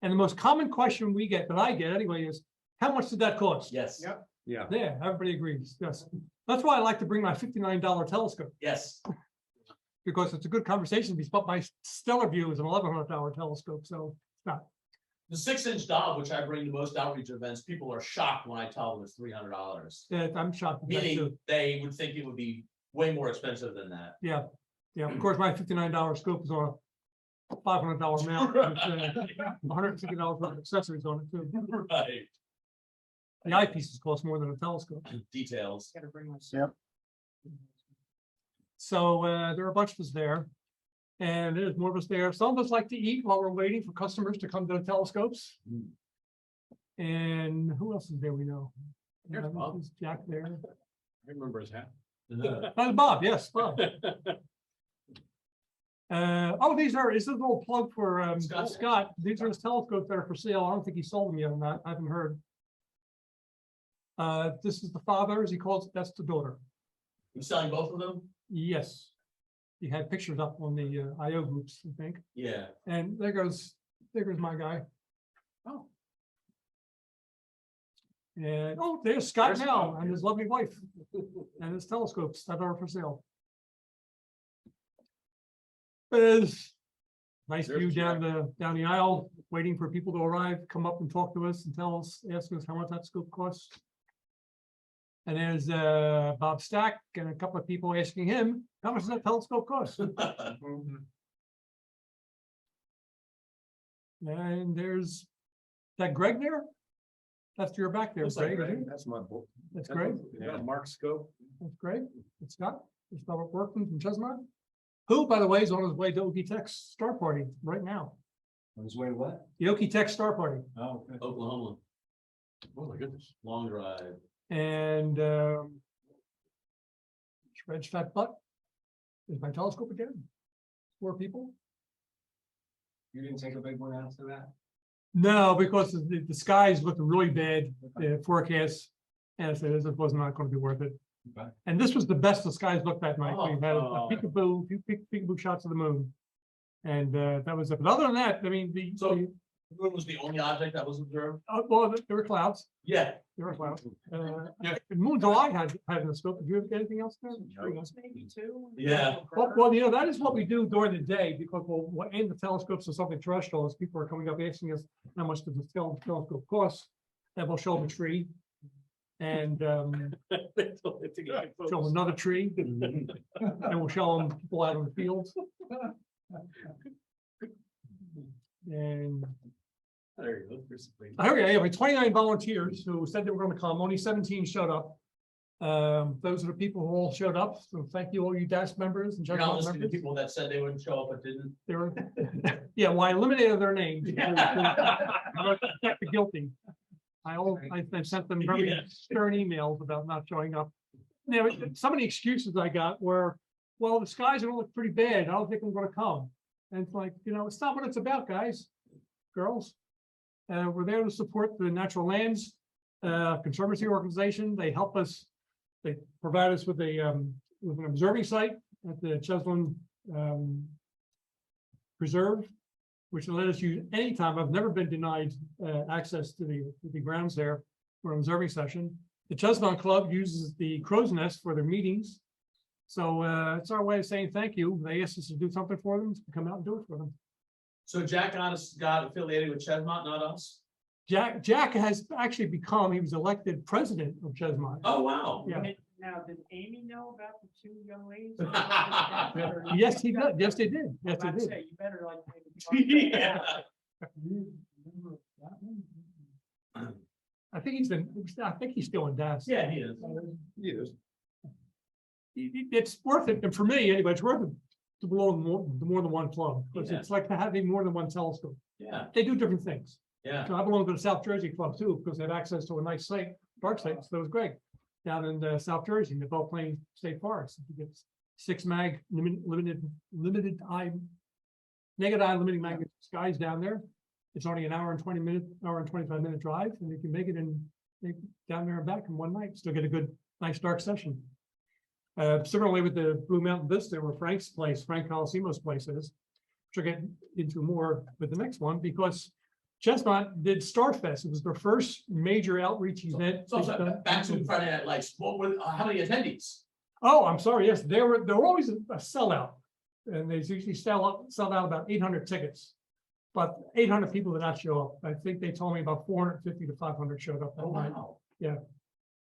And the most common question we get, that I get anyway, is how much did that cost? Yes. Yep. Yeah. Yeah, everybody agrees. Yes. That's why I like to bring my $59 telescope. Yes. because it's a good conversation, but my stellar view is an 1100-hour telescope, so it's not. The 6-inch Dob, which I bring to most outreach events, people are shocked when I tell them it's $300. Yeah, I'm shocked. at that Meaning too. they would think it would be way more expensive than that. Yeah, of course, my $59 scope is on a $500 mount, with $160 worth of accessories on it too. Right. The eyepieces cost more than a telescope. Details. Gotta bring my. Yep. So there are a bunch of us there. And there's more of us there. Some of us like to eat while we're waiting for customers to come to the telescopes. And who else is there we know? There's Bob. Is Jack there? I remember his hat. That's Bob, yes, Bob. These are, is this a little plug for Scott? These are his telescopes that are for sale. I don't think he sold them yet or not. I haven't heard. This is the father, as he calls it, that's the daughter. You selling both of them? Yes. He had pictures up on the IO groups, I think. Yeah. And there goes my guy. Oh. And there's Scott There's now Scott. and his lovely wife and his telescopes that are for sale. There's nice There's view Jack. down the aisle, waiting for people to arrive, come up and talk to us and ask us how much that scope costs. And there's Bob Stack and a couple of people asking him, how much does that telescope cost? And there's that Greg there? That's your back there, Looks like Greg. Greg. isn't it? That's my book. That's Greg. Yeah, Mark Scope. That's Greg. It's Scott. It's Robert Workman from Chestnut. Who, by the way, is on his way to Okie Tech's Star Party right now. On his way to what? The Okie Tech Star Party. Oh, okay. Oklahoma. Oh, my goodness. Long drive. And Shred's fat butt is my telescope again. 4 people. You didn't take a big one after that? No, because the skies looked really bad, the forecast. And I said, this was not going to be worth it. Okay. And this was the best the skies looked that night. We had a Oh. peekaboo shots of the moon. And that was it. But other than that, I mean, So the moon was the only object that was observed? well, there were clouds. Yeah. There were clouds. The moon July had in the scope. Did you have anything else there? Maybe two. Yeah. Well, that is what we do during the day because we'll aim the telescopes to something terrestrial as people are coming up asking us how much does the telescope cost. And we'll show them a tree and show them another tree and we'll show them people out in the fields. And There you go. I heard, yeah, we had 29 volunteers who said they were going to come. Only 17 showed up. Those are the people who all showed up. So thank you, all you DAS members and You're general not listening to members. people that said they wouldn't show up but didn't. They were, yeah, well, I eliminated their names. Protect the guilty. I sent them very Yeah. stern emails about not showing up. Now, some of the excuses I got were, well, the skies are gonna look pretty bad. I don't think I'm gonna come. And it's like, it's not what it's about, guys, girls. We're there to support the Natural Lands Conservancy Organization. They help us. They provide us with an observing site at the Cheslin Preserve, which will let us use anytime. I've never been denied access to the grounds there for an observing session. The Cheslin Club uses the Crow's Nest for their meetings. So it's our way of saying thank you. They asked us to do something for them, to come out and do it for them. So Jack got affiliated with Chesmont, not us? Jack has actually he was elected president of Chesmont. Oh, wow. Yeah. Now, did Amy know about the 2 young ladies? Yes, he did. Yes, they did. Yes, they I'd did. say you better like. maybe talk Yeah. I think he's still in DAS. Yeah, he is. He is. It's worth it, and for me, anyway, it's worth it to belong to more than one club, because Yeah. it's like having more than one telescope. Yeah, They do different things. yeah. So I belong to the South Jersey Club too, because they have access to a nice site, dark site, so it was great. Down in South Jersey, they're both playing state forest. You get 6 mag limited eye, naked eye limiting mag skies down there. It's only an hour and 25-minute drive, and you can make it down there and back in one night. Still get a good, nice dark session. Similarly with the Blue Mountain Vista, where Frank Colosimo's place is, which I'll get into more with the next one, because Chestnut did Starfest. It was their first major outreach event. So back to Friday Night Lights, how many attendees? Oh, I'm sorry. Yes, they were always a sellout. and they usually sell out about 800 tickets. But 800 people did not show up. I think they told me about 450 to 500 showed up that night. Wow. Yeah.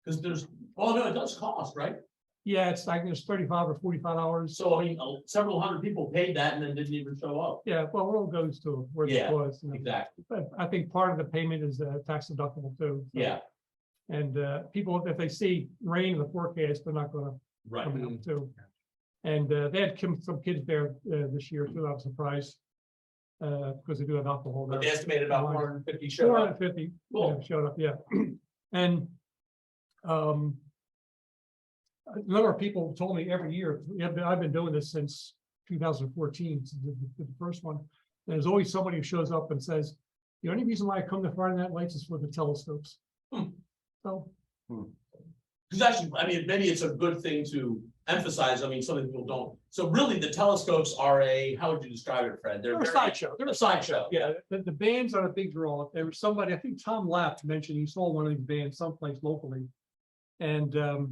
Because there's, oh no, it does cost, right? Yeah, it's like there's 35 or 45 hours. So I mean, several hundred people paid that and then didn't even show up. Yeah, well, it all goes to where Yeah, it was. You know. Exactly. But I think part of the payment is tax deductible too. So- Yeah, And people, if they see rain in the forecast, they're not gonna right. come out too. And they had some kids there this year too. I was surprised. Because they do have alcohol there. But they estimated about 450 showed up. 450 Cool. showed up, yeah. And a number of people told me every year, I've been doing this since 2014, the first one. There's always somebody who shows up and says, the only reason why I come to Friday Night Lights is for the telescopes. So. Because actually, I mean, maybe it's a good thing to emphasize. I mean, some people don't. So really, the telescopes are how would you describe it, Fred? They're a sideshow. They're a sideshow. Yeah, the bands are a big draw. There was somebody, I think Tom Lapp mentioned he saw one of these bands someplace locally. And the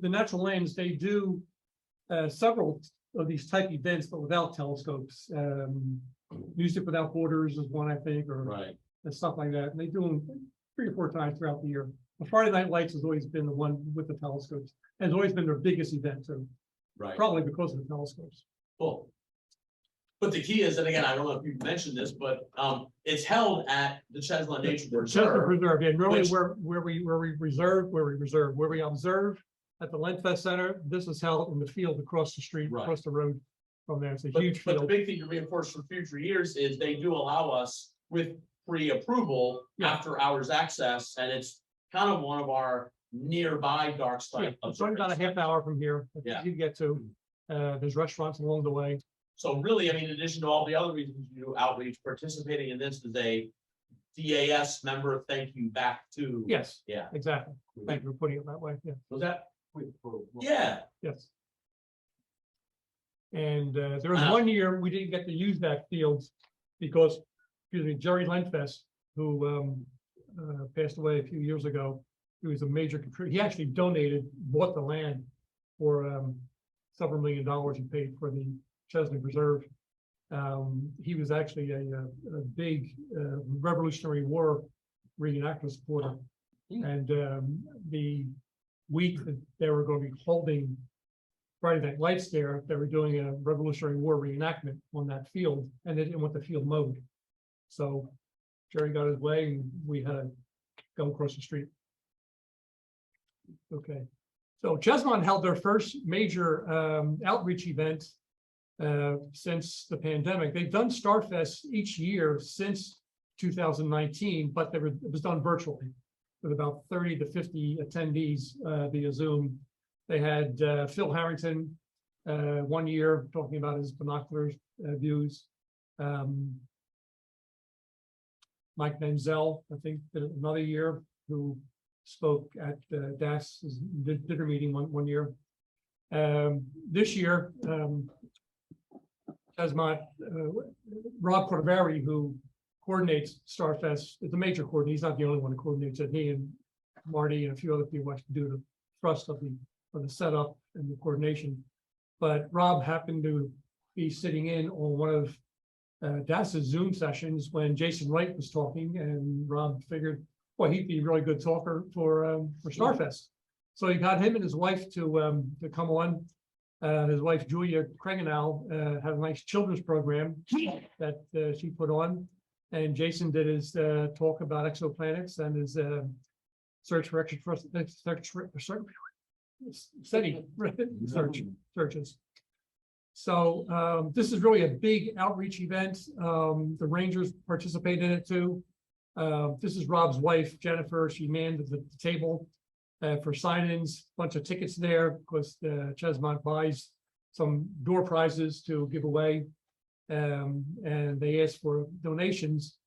Natural Lands, they do several of these type events, but without telescopes. Music Without Borders is one, I think, or right. And stuff like that. And they do them 3 or 4 times throughout the year. The Friday Night Lights has always been the one with the telescopes. And it's always been their biggest event too. Right. Probably because of the telescopes. Cool. But the key is, and again, I don't know if you mentioned this, but it's held at the Chesla Nature Chesla Reserve, yeah. Normally which- where we observe at the Lentfest Center. This is held in the field across the street, Right. across the road from there. It's a But huge the field. big thing to reinforce for future years is they do allow us with pre-approval Yeah. after hours access, and it's kind of one of our nearby dark Yeah, sky. it's only about a half hour from here. It's Yeah. easy to get to. There's restaurants along the way. So really, I mean, in addition to all the other reasons you do outreach, participating in this is a DAS member thank you back to. Yes. Yeah. Exactly. Thank you for putting it that way. Yeah. Was that? Yeah. Yes. And there was one year we didn't get to use that field because, excuse me, Jerry Lentfest, who passed away a few years ago, he was a major contributor. He actually bought the land for several $1 million he paid for the Chesney Reserve. He was actually a big Revolutionary War reenactment supporter. And the week that they were going to be holding Friday Night Lights there, they were doing a Revolutionary War reenactment on that field, and they didn't want the field mowed. So Jerry got his way, and we had to go across the street. Okay, so Chesmont held their first major outreach event since the pandemic. They've done Starfest each year since 2019, but it was done virtually with about 30 to 50 attendees via Zoom. They had Phil Harrington 1 year talking about his binoculars views. Mike Menzel, I think, did another year, who spoke at DAS dinner meeting one year. This year, Chesmont, Rob Cordavari, who coordinates Starfest, is a major coordinator. He's not the only one who coordinates it. He and Marty and a few other people actually do the thrust of the setup and the coordination. But Rob happened to be sitting in on one of DAS's Zoom sessions when Jason Wright was talking, and Rob figured, well, he'd be a really good talker for Starfest. So he got him and his wife to come on. His wife, Julia Krengenau, had a nice children's program that she put on. And Jason did his talk about exoplanets and his search for searches. So this is really a big outreach event. The Rangers participate in it too. This is Rob's wife, Jennifer. She manned the table for sign-ins, bunch of tickets there because Chesmont buys some door prizes to give away. And they asked for donations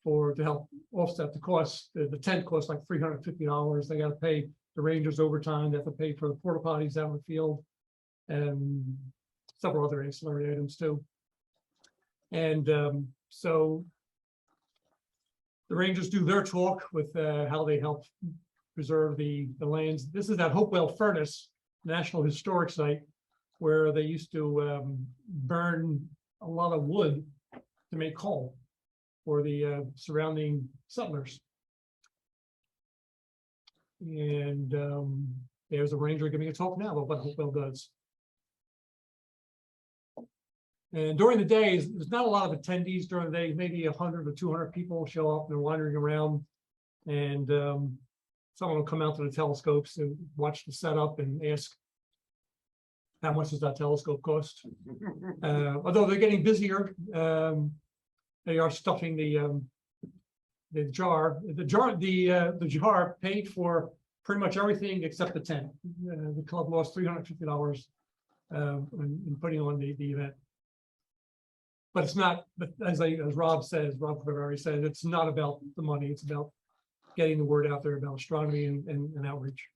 to help offset the cost. The tent costs like $350. They got to pay the Rangers overtime. They have to pay for the porta potties out in the field and several other ancillary items too. And so the Rangers do their talk with how they help preserve the lands. This is that Hopewell Furnace National Historic Site. where they used to burn a lot of wood to make coal for the surrounding settlers. And there's a ranger giving a talk now about what Hopewell does. And during the day, there's not a lot of attendees during the day, maybe 100 or 200 people show up and they're wandering around. And someone will come out to the telescopes and watch the setup and ask, how much does that telescope cost? Although they're getting busier, they are stuffing the jar. The jar paid for pretty much everything except the tent. The club lost $350 in putting on the event. But it's not, but as Rob Ferrari says, it's not about the money. It's about getting the word out there about astronomy and outreach.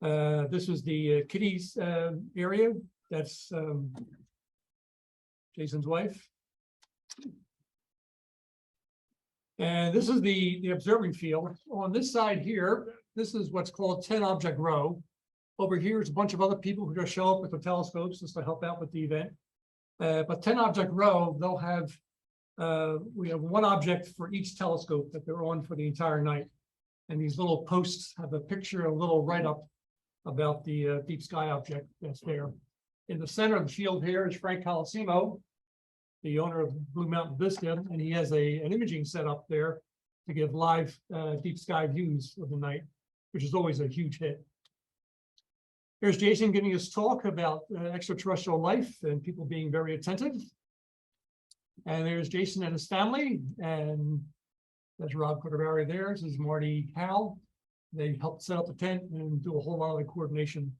This is the kiddies area. That's Jason's wife. And this is the observing field. On this side here, this is what's called 10 object row. Over here is a bunch of other people who just show up with the telescopes just to help out with the event. But 10 object row, they'll have, we have one object for each telescope that they're on for the entire night. And these little posts have a picture, a little write-up about the deep sky object that's there. In the center of the field here is Frank Colosimo, the owner of Blue Mountain Vista, and he has an imaging set up there to give live deep sky views of the night, which is always a huge hit. Here's Jason giving his talk about extraterrestrial life and people being very attentive. And there's Jason and his family, and there's Rob Cordevari there. This is Marty Howell. They helped set up the tent and do a whole lot of the coordination.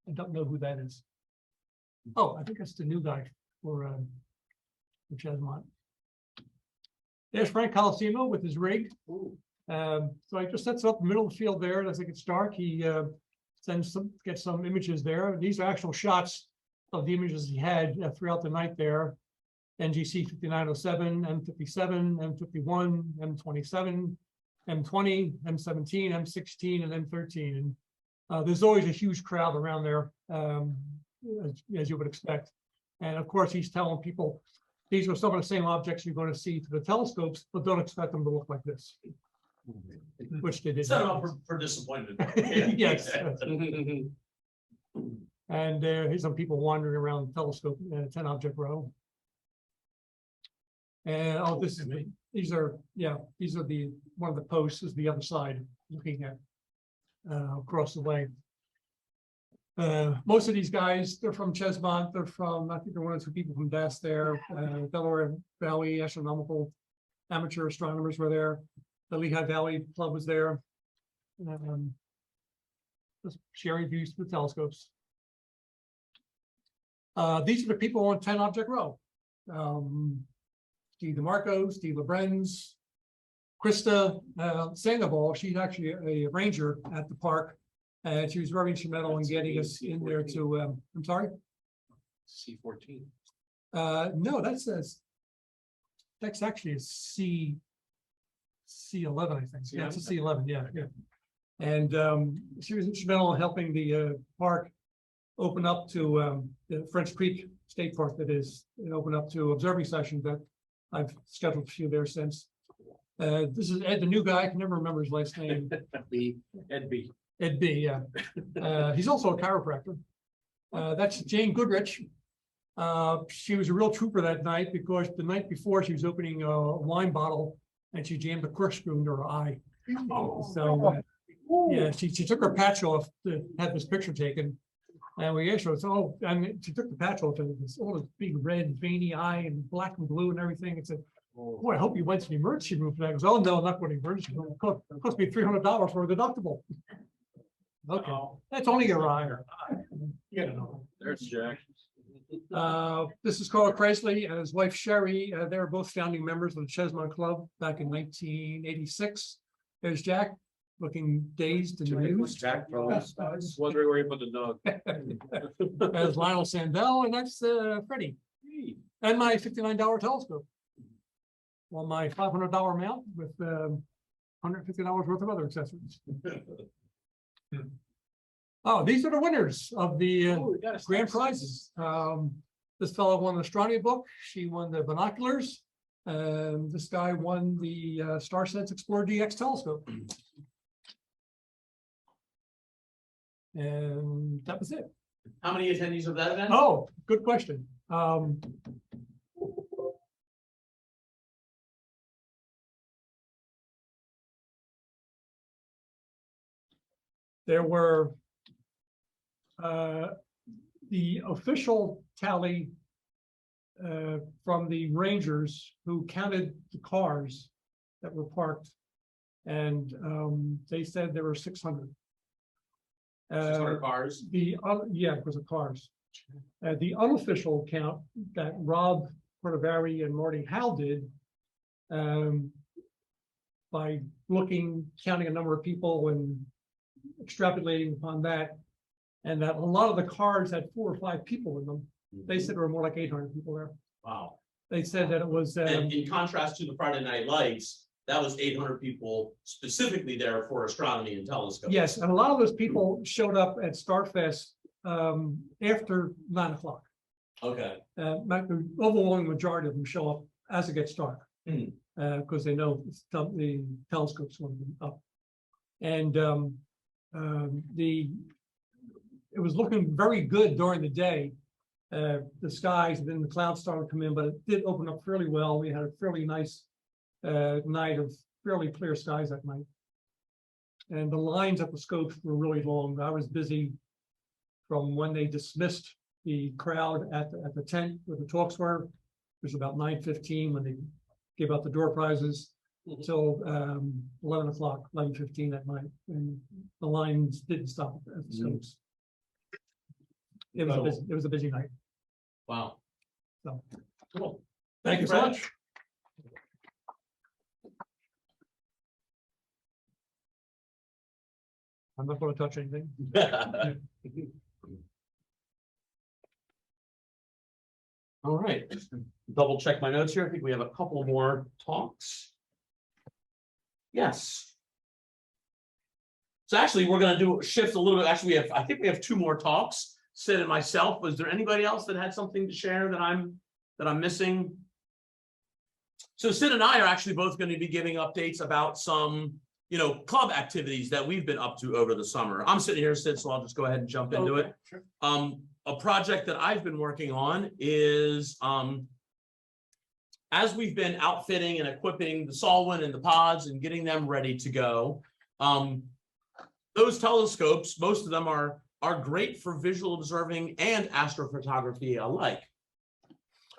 I don't know who that is. Oh, I think that's the new guy for Chesmont. There's Frank Colosimo with his rig. So he just sets up in the middle of the field there. As it gets dark, he gets some images there. These are actual shots of the images he had throughout the night there. NGC 5907, M57, M51, M27, M20, M17, M16, and M13. And there's always a huge crowd around there, as you would expect. And of course, he's telling people, these are some of the same objects you're going to see through the telescopes, but don't expect them to look like this. Which they did. Set them up for disappointment. Yes. And here's some people wandering around the telescope, 10 object row. And oh, these are one of the posts is the other side looking at across the way. Most of these guys, they're from Chesmont. They're from, I think they're one or two people from DAS there. Delaware Valley Astronomical Amateur Astronomers were there. The Lehigh Valley Club was there. Just sharing views through telescopes. These are the people on 10 object row. Steve DeMarco, Steve LeBrenz, Krista Sandoval. She's actually a ranger at the park. And she was very instrumental in getting us in there to, I'm sorry? C14. No, that's actually a C11, I think. Yeah, it's a C11, yeah. And she was instrumental in helping the park open up to the French Creek State Park, that is, and open up to observing sessions that I've scheduled a few there since. This is Ed, the new guy. I can never remember his last name. Ed B. Ed B, yeah. He's also a chiropractor. That's Jane Goodrich. She was a real trooper that night because the night before she was opening a wine bottle and she jammed a corkscrew into her eye. So yeah, she took her patch off to have this picture taken. And we asked her, so, and she took the patch off and this all this big red veiny eye and black and blue and everything. And said, boy, I hope you went to the emergency room for that. I goes, oh no, I'm not going to the emergency room. It cost me $300 for a deductible. Okay, that's only your eye. There's Jack. This is Carl Kreisley and his wife Sherry. They were both founding members of the Chesmont Club back in 1986. There's Jack, looking dazed and amused. Jack, I was wondering where you put the dog. There's Lionel Sandell, and that's Freddie. And my $59 telescope. Well, my $500 mount with $150 worth of other accessories. Oh, these are the winners of the Oh, we gotta grand start prizes. This fellow won the astronomy book. She won the binoculars. This guy won the StarSense Explorer DX telescope. And that was it. How many attendees of that event? Oh, good question. There were the official tally from the Rangers who counted the cars that were parked, and they said there were 600. 600 cars. Yeah, because of cars. The unofficial count that Rob Portavari and Marty Howe did, by counting a number of people and extrapolating upon that, and that a lot of the cars had 4 or 5 people in them. They said there were more like 800 people there. Wow. They said that it was. And in contrast to the Friday Night Lights, that was 800 people specifically there for astronomy and telescopes. Yes, and a lot of those people showed up at Starfest after 9 o'clock. Okay. The overwhelming majority of them show up as it gets dark because they know the telescope's going to be up. And it was looking very good during the day. The skies, and then the clouds started to come in, but it did open up fairly well. We had a fairly nice night of fairly clear skies that night. And the lines at the scopes were really long. I was busy from when they dismissed the crowd at the tent where the talks were. It was about 9:15 when they gave out the door prizes until 11 o'clock, 11:15 that night. And the lines didn't stop at the scopes. It was a busy night. Wow. So cool. Thank you so much. I'm not going to touch anything. All right. Double check my notes here. I think we have a couple more talks. Yes. So actually, we're going to shift a little bit. Actually, I think we have 2 more talks. Sid and myself. Was there anybody else that had something to share that I'm missing? So Sid and I are actually both going to be giving updates about some, club activities that we've been up to over the summer. I'm sitting here, Sid, so I'll just go ahead and jump into it. Sure. A project that I've been working on is, as we've been outfitting and equipping the Sawin and the pods and getting them ready to go, those telescopes, most of them are great for visual observing and astrophotography alike.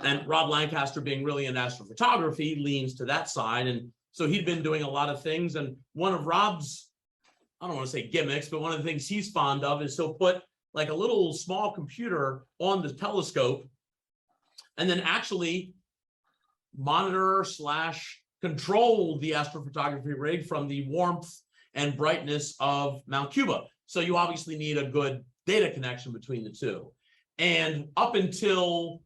And Rob Lancaster, being really in astrophotography, leans to that side. And so he'd been doing a lot of things. And one of Rob's, I don't want to say gimmicks, but one of the things he's fond of is he'll put like a little small computer on the telescope and then actually monitor / control the astrophotography rig from the warmth and brightness of Mount Cuba. So you obviously need a good data connection between the two. And up until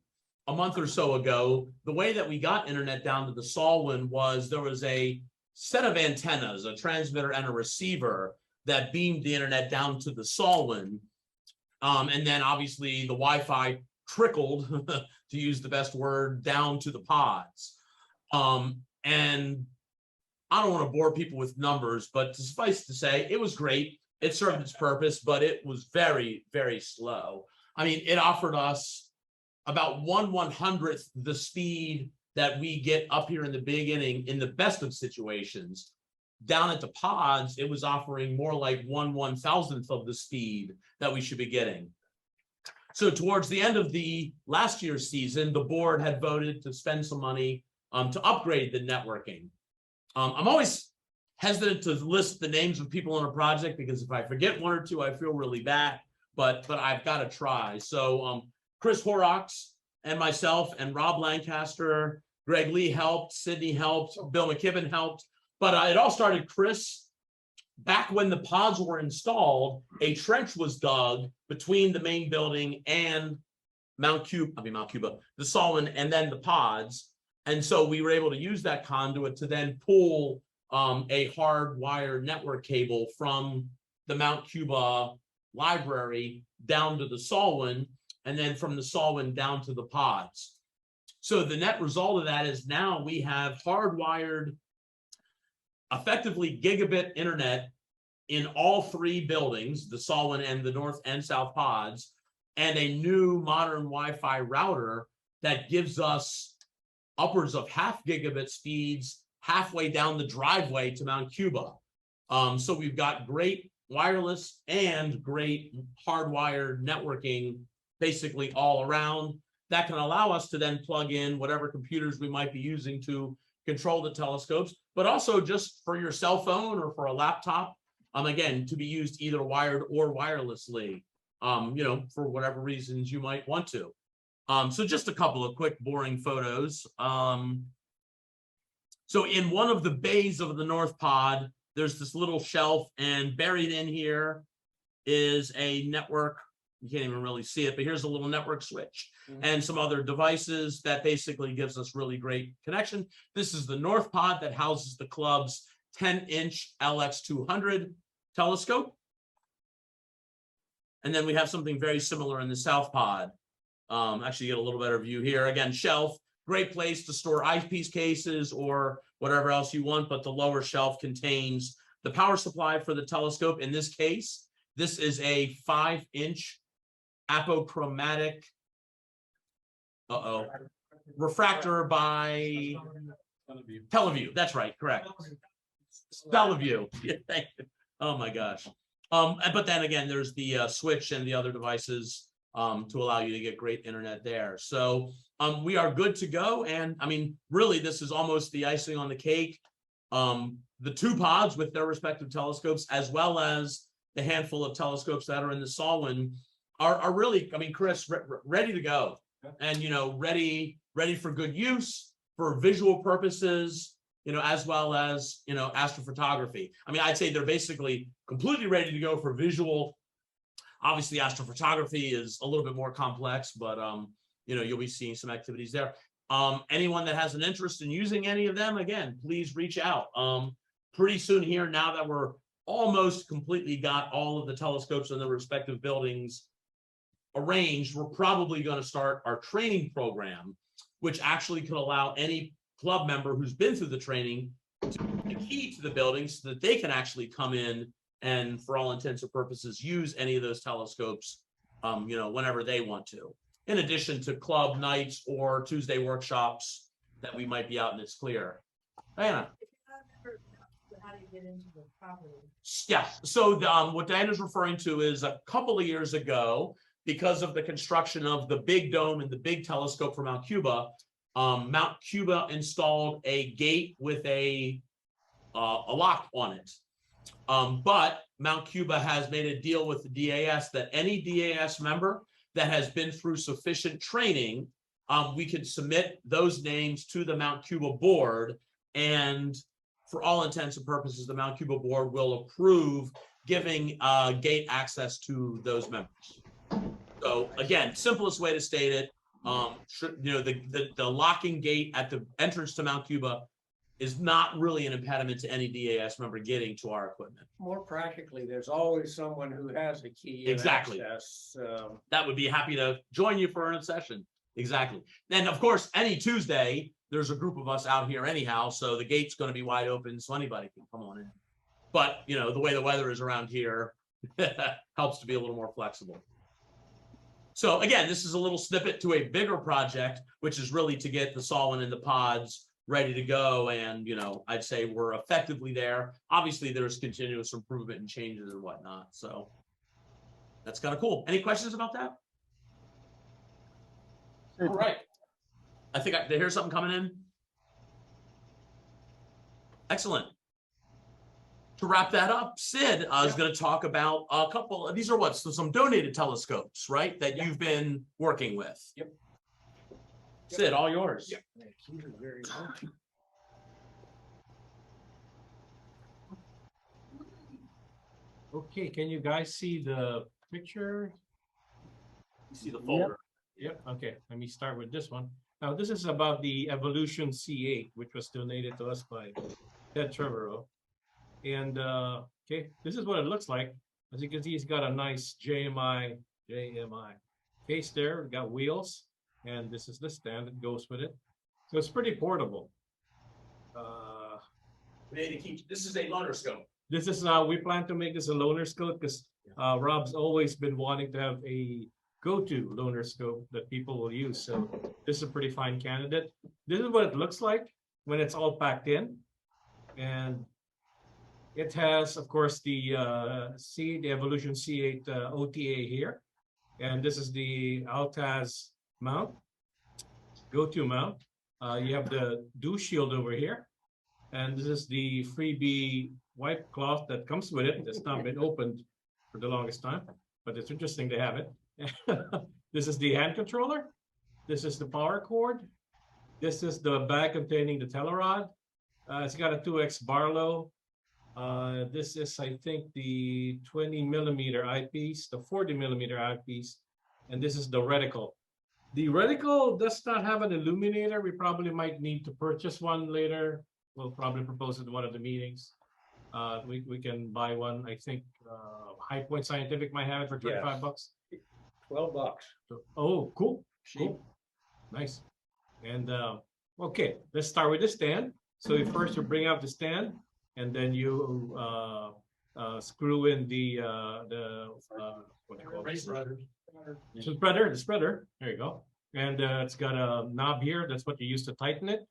a month or so ago, the way that we got internet down to the Sawin was there was a set of antennas, a transmitter and a receiver that beamed the internet down to the Sawin. And then obviously the Wi-Fi trickled, to use the best word, down to the pods. And I don't want to bore people with numbers, but suffice to say, it was great. It served its purpose, but it was very, very slow. I mean, it offered us about 1/100th the speed that we get up here in the beginning in the best of situations. Down at the pods, it was offering more like 1/1000th of the speed that we should be getting. So towards the end of the last year's season, the board had voted to spend some money to upgrade the networking. I'm always hesitant to list the names of people on a project because if I forget 1 or 2, I feel really bad, but I've got to try. So Chris Horrocks and myself and Rob Lancaster, Greg Lee helped, Sidney helped, Bill McKibben helped, but it all started, Chris, back when the pods were installed, a trench was dug between the main building and Mount Cuba, the Sawin, and then the pods. And so we were able to use that conduit to then pull a hardwired network cable from the Mount Cuba library down to the Sawin, and then from the Sawin down to the pods. So the net result of that is now we have hardwired, effectively gigabit internet in all three buildings, the Sawin and the north and south pods, and a new modern Wi-Fi router that gives us upwards of 0.5 gigabit speeds halfway down the driveway to Mount Cuba. So we've got great wireless and great hardwired networking basically all around that can allow us to then plug in whatever computers we might be using to control the telescopes, but also just for your cell phone or for a laptop, again, to be used either wired or wirelessly, for whatever reasons you might want to. So just a couple of quick boring photos. So in one of the bays of the North Pod, there's this little shelf, and buried in here is a network. You can't even really see it, but here's a little network switch and some other devices that basically gives us really great connection. This is the North Pod that houses the club's 10-inch LX200 telescope. And then we have something very similar in the South Pod. Actually get a little better view here. Again, shelf, great place to store eyepiece cases or whatever else you want, but the lower shelf contains the power supply for the telescope. In this case, this is a 5-inch apochromatic refractor by Teleview. That's right, correct. Teleview. Yeah, thank you. Oh my gosh. But then again, there's the switch and the other devices to allow you to get great internet there. So we are good to go. And I mean, really, this is almost the icing on the cake. The two pods with their respective telescopes, as well as the handful of telescopes that are in the Sawin, are really, I mean, Chris, ready to go. And, ready for good use, for visual purposes, as well as, astrophotography. I mean, I'd say they're basically completely ready to go for visual. Obviously, astrophotography is a little bit more complex, but, you'll be seeing some activities there. Anyone that has an interest in using any of them, again, please reach out. Pretty soon here, now that we're almost completely got all of the telescopes in the respective buildings arranged, we're probably going to start our training program, which actually could allow any club member who's been through the training to get the key to the building so that they can actually come in and, for all intents and purposes, use any of those telescopes, whenever they want to, in addition to club nights or Tuesday workshops that we might be out and it's clear. Diana. How do you get into the property? Yeah, so what Diana's referring to is a couple of years ago, because of the construction of the big dome and the big telescope for Mount Cuba, Mount Cuba installed a gate with a lock on it. But Mount Cuba has made a deal with the DAS that any DAS member that has been through sufficient training, we could submit those names to the Mount Cuba board, and for all intents and purposes, the Mount Cuba board will approve giving gate access to those members. So again, simplest way to state it, the locking gate at the entrance to Mount Cuba is not really an impediment to any DAS member getting to our equipment. More practically, there's always someone who has a key. Exactly. Access, that would be happy to join you for a session. Exactly. And of course, any Tuesday, there's a group of us out here anyhow, so the gate's going to be wide open, so anybody can come on in. But, the way the weather is around here helps to be a little more flexible. So again, this is a little snippet to a bigger project, which is really to get the Sawin and the pods ready to go. And, I'd say we're effectively there. Obviously, there's continuous improvement and changes and whatnot. So that's kind of cool. Any questions about that? All right. I think I hear something coming in. Excellent. To wrap that up, Sid is going to talk about a couple of, these are what, so some donated telescopes, right, that you've been working with. Yep. Sid, all yours. Yep. Okay, can you guys see the picture? You see the folder. Yep. Okay, let me start with this one. Now, this is about the Evolution C8, which was donated to us by Ted Trevorrow. And okay, this is what it looks like. As you can see, it's got a nice JMI case there. We've got wheels, and this is the stand that goes with it. So it's pretty portable. This is a loaner scope. This is we plan to make this a loaner scope because Rob's always been wanting to have a go-to loaner scope that people will use. So this is a pretty fine candidate. This is what it looks like when it's all packed in, and it has, of course, the Evolution C8 OTA here, and this is the Altaz mount, go-to mount. You have the dew shield over here, and this is the freebie wipe cloth that comes with it. It's not been opened for the longest time, but it's interesting to have it. This is the hand controller. This is the power cord. This is the bag containing the telerod. It's got a 2X Barlow. This is, I think, the 20mm eyepiece, the 40mm eyepiece, and this is the reticle. The reticle does not have an illuminator. We probably might need to purchase one later. We'll probably propose it in one of the meetings. We can buy one. I think High Point Scientific might have it for 25 bucks. $12. Oh, cool. Cool. Nice. And okay, let's start with the stand. So first you bring out the stand, and then you screw in the what do you call it? The spreader. There you go. And it's got a knob here. That's what you use to tighten it.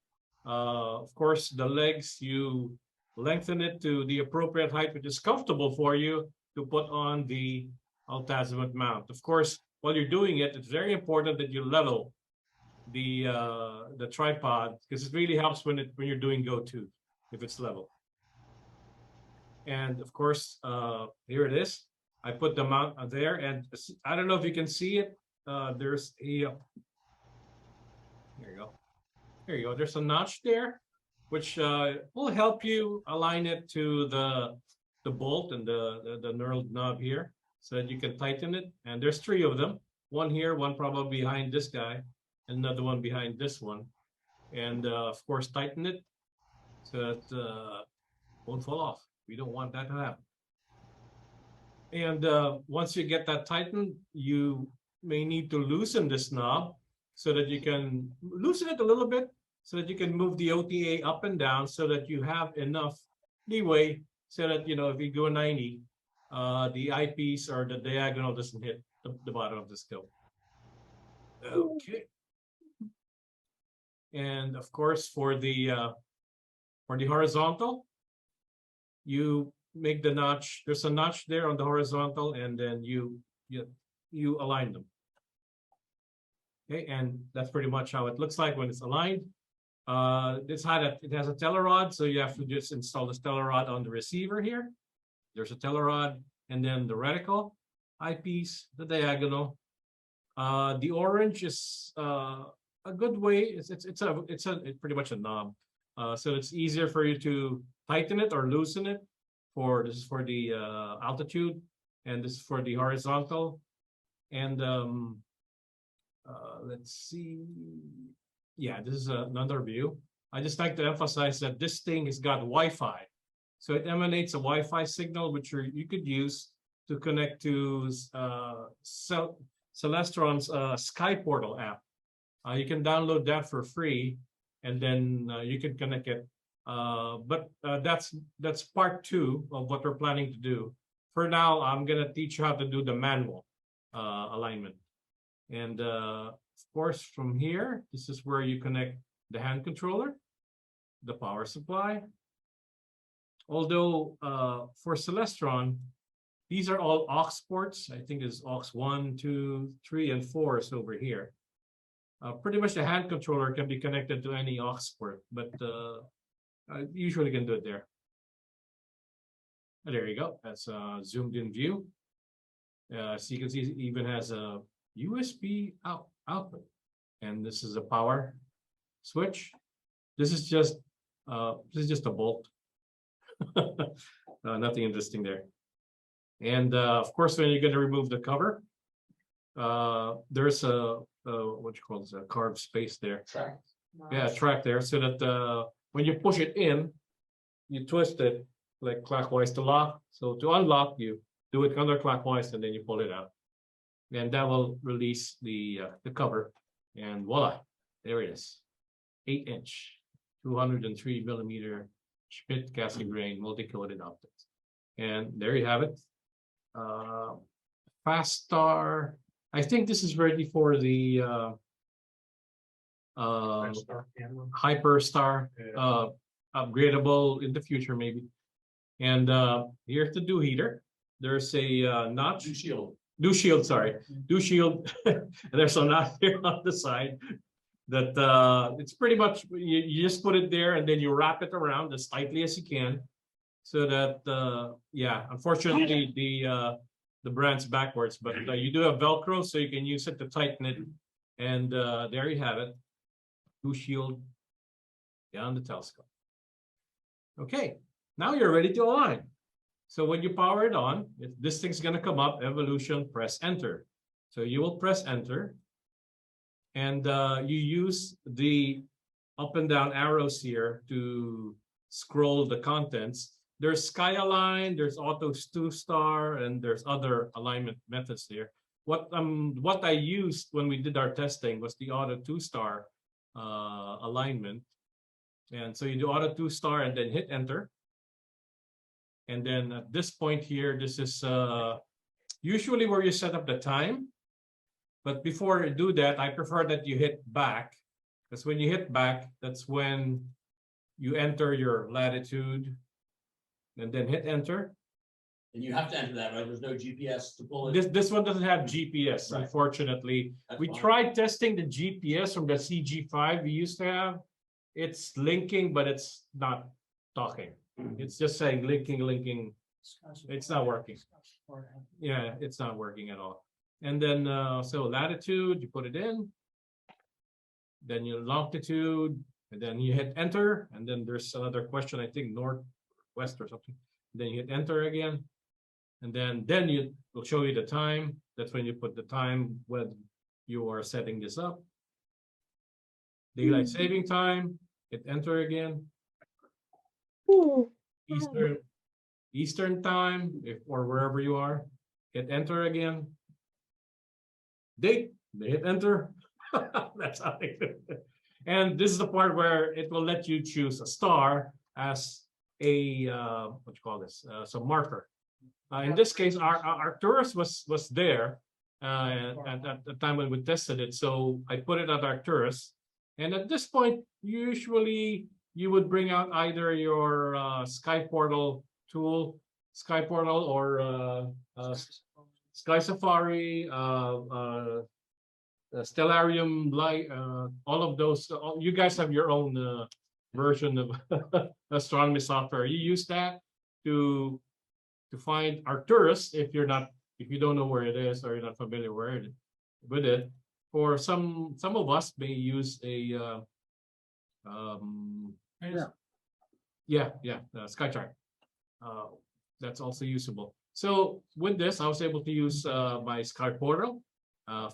Of course, the legs, you lengthen it to the appropriate height, which is comfortable for you to put on the Altazimut mount. Of course, while you're doing it, it's very important that you level the tripod, because it really helps when you're doing go-to, if it's level. And of course, here it is. I put the mount there, and I don't know if you can see it. There's a there you go. There you go. There's a notch there, which will help you align it to the bolt and the knurled knob here, so that you can tighten it. And there's 3 of them. One here, one probably behind this guy, and another one behind this one. And of course, tighten it so that won't fall off. We don't want that to happen. And once you get that tightened, you may need to loosen this knob so that you can loosen it a little bit, so that you can move the OTA up and down, so that you have enough leeway, so that, you know, if you go 90, the eyepiece or the diagonal doesn't hit the bottom of the scope. Okay. And of course, for the horizontal, you make the notch. There's a notch there on the horizontal, and then you align them. Okay, and that's pretty much how it looks like when it's aligned. It has a telerod, so you have to just install the telerod on the receiver here. There's a telerod, and then the reticle, eyepiece, the diagonal. The orange is a good way. It's pretty much a knob, so it's easier for you to tighten it or loosen it. This is for the altitude, and this is for the horizontal. And let's see. Yeah, this is another view. I just like to emphasize that this thing has got Wi-Fi. So it emanates a Wi-Fi signal, which you could use to connect to Celestron's Sky Portal app. You can download that for free, and then you can connect it. But that's part 2 of what we're planning to do. For now, I'm gonna teach you how to do the manual alignment. And of course, from here, this is where you connect the hand controller, the power supply. Although for Celestron, these are all aux ports. I think it's aux 1, 2, 3, and 4 is over here. Pretty much the hand controller can be connected to any aux port, but I usually can do it there. There you go. That's a zoomed in view. So you can see it even has a USB output, and this is a power switch. This is just a bolt. Nothing interesting there. And of course, when you're going to remove the cover, there's a what you call this, a carved space there. Track. Yeah, track there, so that when you push it in, you twist it like clockwise to lock. So to unlock, you do it counterclockwise, and then you pull it out. And that will release the cover, and voila, there it is. 8-inch, 203 millimeter Schmidt Cassegrain multi-coated optics. And there you have it. Fast Star. I think this is ready for the Hyperstar, upgradable in the future maybe. And here's the dew heater. There's a notch. Dew shield, sorry. Dew shield. There's a notch here on the side that it's pretty much, you just put it there and then you wrap it around as tightly as you can, so that yeah, unfortunately the brand's backwards, but you do have Velcro, so you can use it to tighten it. And there you have it. Dew shield down the telescope. Okay, now you're ready to align. So when you power it on, this thing's going to come up, evolution, press enter. So you will press enter, and you use the up and down arrows here to scroll the contents. There's Sky Align, there's Auto 2-star, and there's other alignment methods here. What I used when we did our testing was the Auto 2-star alignment. And so you do Auto 2-star and then hit enter. And then at this point here, this is usually where you set up the time. But before you do that, I prefer that you hit back, because when you hit back, that's when you enter your latitude and then hit enter. And you have to enter that, right? There's no GPS to pull it. This one doesn't have GPS, Right. Unfortunately. That's We fine. tried testing the GPS from the CG5 we used to have. It's linking, but it's not talking. It's just saying linking. It's not working. Yeah, it's not working at all. And then, so latitude, you put it in. Then your longitude, and then you hit enter. And then there's another question, I think northwest or something. Then you hit enter again. And then you will show you the time. That's when you put the time when you are setting this up. Daylight saving time, hit enter again. Eastern time, or wherever you are, hit enter again. Date, they hit enter. That's how they do it. And this is the part where it will let you choose a star as a what you call this, some marker. In this case, our Arcturus was there at the time when we tested it, so I put it at Arcturus. And at this point, usually you would bring out either your Sky Portal tool, Sky Portal, or Sky Safari, Stellarium Light, all of those. You guys have your own version of astronomy software. You use that to find Arcturus if you don't know where it is or you're not familiar with it. Or some of us may use a sky chart. That's also usable. So with this, I was able to use my Sky Portal,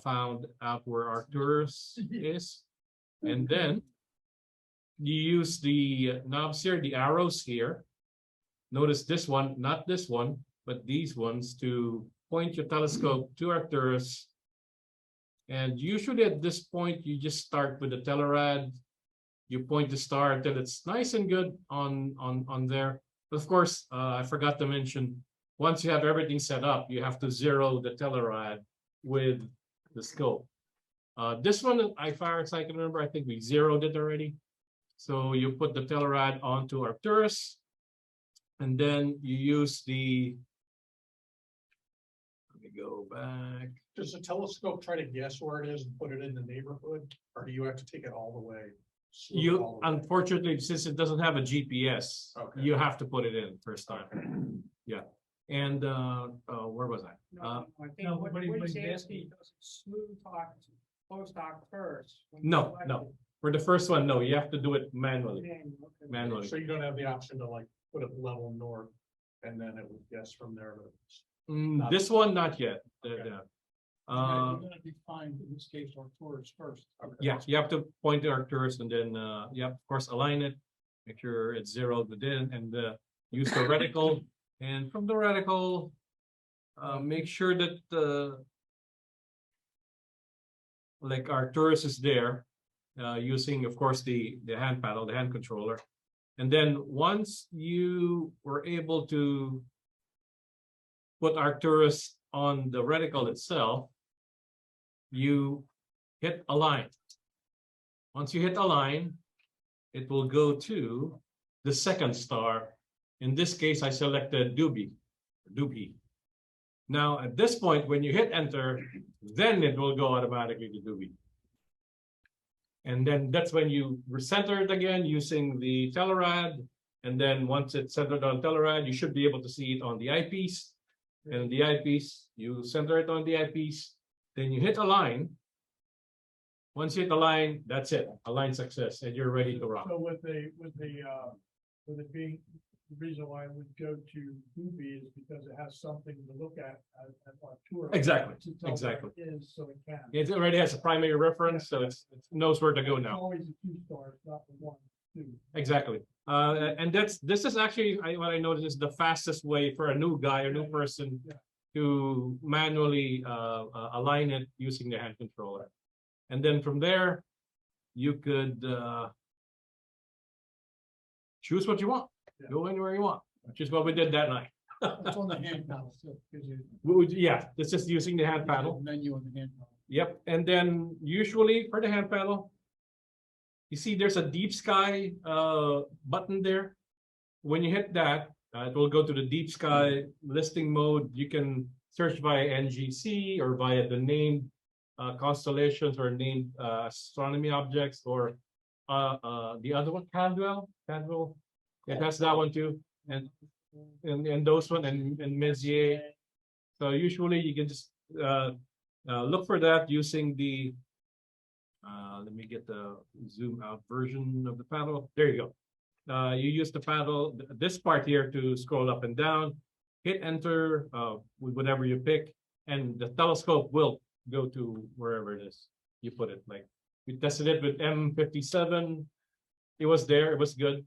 found out where Arcturus is, and then you use the knobs here, the arrows here. Notice this one, not this one, but these ones, to point your telescope to Arcturus. And usually at this point, you just start with the Tellerad. You point the star until it's nice and good on there. But of course, I forgot to mention, once you have everything set up, you have to zero the Tellerad with the scope. This one, far as I can remember, I think we zeroed it already. So you put the Tellerad onto Arcturus, and then you use the, let me go back. Does the telescope try to guess where it is and put it in the neighborhood, or do you have to take it all the way? Unfortunately, since it doesn't have a GPS, Okay. you have to put it in first time. Yeah. And where was I? I think what he's asking, does smooth talk, post talk first? No. For the first one, no, you have to do it manually. Manually. So you don't have the option to like put it level north and then it would guess from there. This one, not yet. Okay. Yeah. You're gonna define, in this case, Arcturus first. Okay. Yeah, you have to point to Arcturus and then, of course, align it, make sure it's zeroed within, and use the reticle. And from the reticle, make sure that like our tourist is there, using, of course, the hand paddle, the hand controller. And then once you were able to put our tourist on the reticle itself, you hit a line. Once you hit a line, it will go to the second star. In this case, I selected Dubhe. Now, at this point, when you hit enter, then it will go automatically to Dubhe. And then that's when you recenter it again using the Telrad. And then once it's centered on Telrad, you should be able to see it on the eyepiece. And the eyepiece, you center it on the eyepiece. Then you hit a line. Once you hit the line, that's it. A line success, and you're ready to rock. So with it being, the reason why I would go to Dubhe is because it has something to look at our tour. Exactly, To tell where exactly. it is, so it can. It already has a primary reference, so it knows where to go It's now. always a 2-star, it's not the 1, 2. Exactly. And this is actually what I noticed is the fastest way for a new guy or new person to manually align it using the hand controller. And then from there, you could choose what you want. Go anywhere you want, which is what we did that night. It's on the hand paddle, so, because you. Yeah, it's just using the hand paddle. Menu on the hand paddle. Yep, and then usually for the hand paddle, you see there's a deep sky button there. When you hit that, it will go to the deep sky listing mode. You can search via NGC or via the named constellations or named astronomy objects, or the other one, Cadwell. It has that one too, and those one and Messier. So usually you can just look for that using the let me get the zoom out version of the paddle. There you go. You use the paddle, this part here, to scroll up and down, hit enter with whatever you pick, and the telescope will go to wherever it is you put it. Like we tested it with M57. It was there, it was good.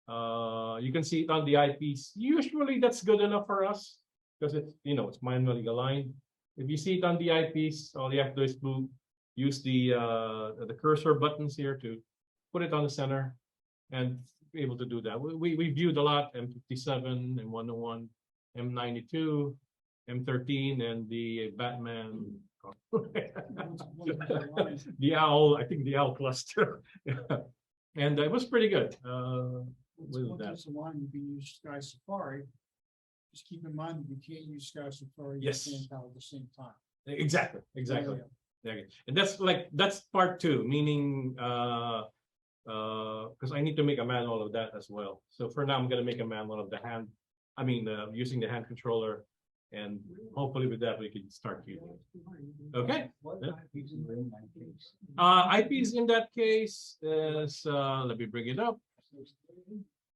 You can see it on the eyepiece. Usually that's good enough for us because it's, it's manually aligned. If you see it on the eyepiece, all you have to do is use the cursor buttons here to put it on the center and be able to do that. We viewed a lot, M57, M101, M92, M13, and the Batman. The owl, I think the owl cluster. And it was pretty good. With that. That's the one you can use Sky Safari. Just keep in mind that you can't use Sky Safari and Yes. hand paddle at the same time. Exactly. Yeah. And that's part 2, meaning because I need to make a manual of that as well. So for now, I'm gonna make a manual of the hand. I mean, using the hand controller, and hopefully with that we can start using it. Okay. Eyepiece in that case is let me bring it up.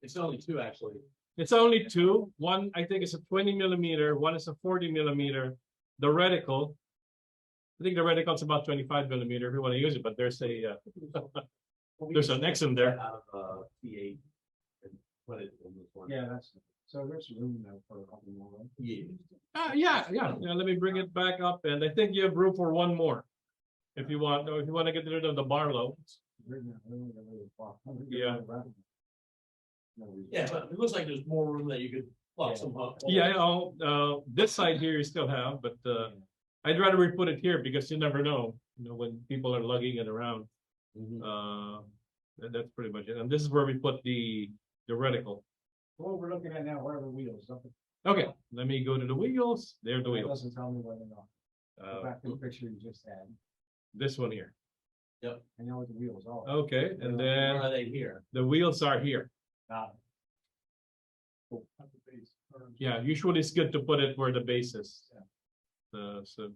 It's only 2 actually. It's only 2. One, I think, is a 20 millimeter. One is a 40 millimeter. The reticle, I think the reticle is about 25 millimeter if you want to use it, but there's a there's an X in there. Out of T8 and put it in this one. Yeah, so there's room now for a couple more, right? Yeah. Yeah. Let me bring it back up, and I think you have room for one more, if you want. Or if you want to get rid of the Barlow. Yeah. Yeah, but it looks like there's more room that you could plug some up. Yeah. This side here you still have, but I'd rather we put it here because you never know. When people are lugging it around. That's pretty much it. And this is where we put the reticle. What we're looking at now, where are the wheels? Okay, let me go to the wheels. There are the It wheels. doesn't tell me where they are. Go back to the picture you just had. This one here. Yep. I know what the wheels are. Okay, and Where are then they here? the wheels are here. Got it. At the base. Yeah, usually it's good to put it where the base is. So.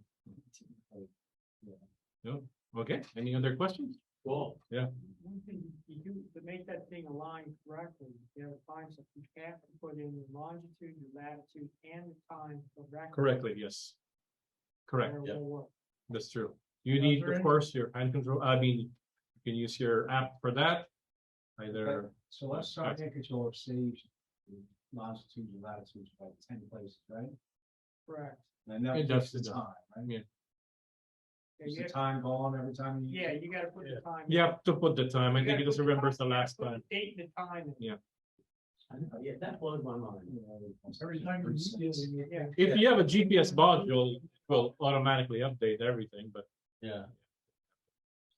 No? Okay, any other questions? Cool. Yeah. One thing you do to make that thing align correctly, you have to find something, you have to put in the longitude, the latitude, and the time correctly. Correctly, yes. Correct, Or it yeah, won't work. that's true. You need, of course, your hand control. I mean, you can use your app for that. Either, So let's start hand control saves longitudes and latitudes by 10 places, right? Correct. And that It was does, the it does. time, right? Yeah. Yeah, Is you the have- time gone every time you? Yeah, you gotta put the time. in. You have to put the time. I You think gotta it just put the remembers the time, you gotta last put time. the Date and the time. in. Yeah. Yeah, that blows my mind. Every time you Yeah. If you have a GPS module, it will automatically update everything, but Yeah.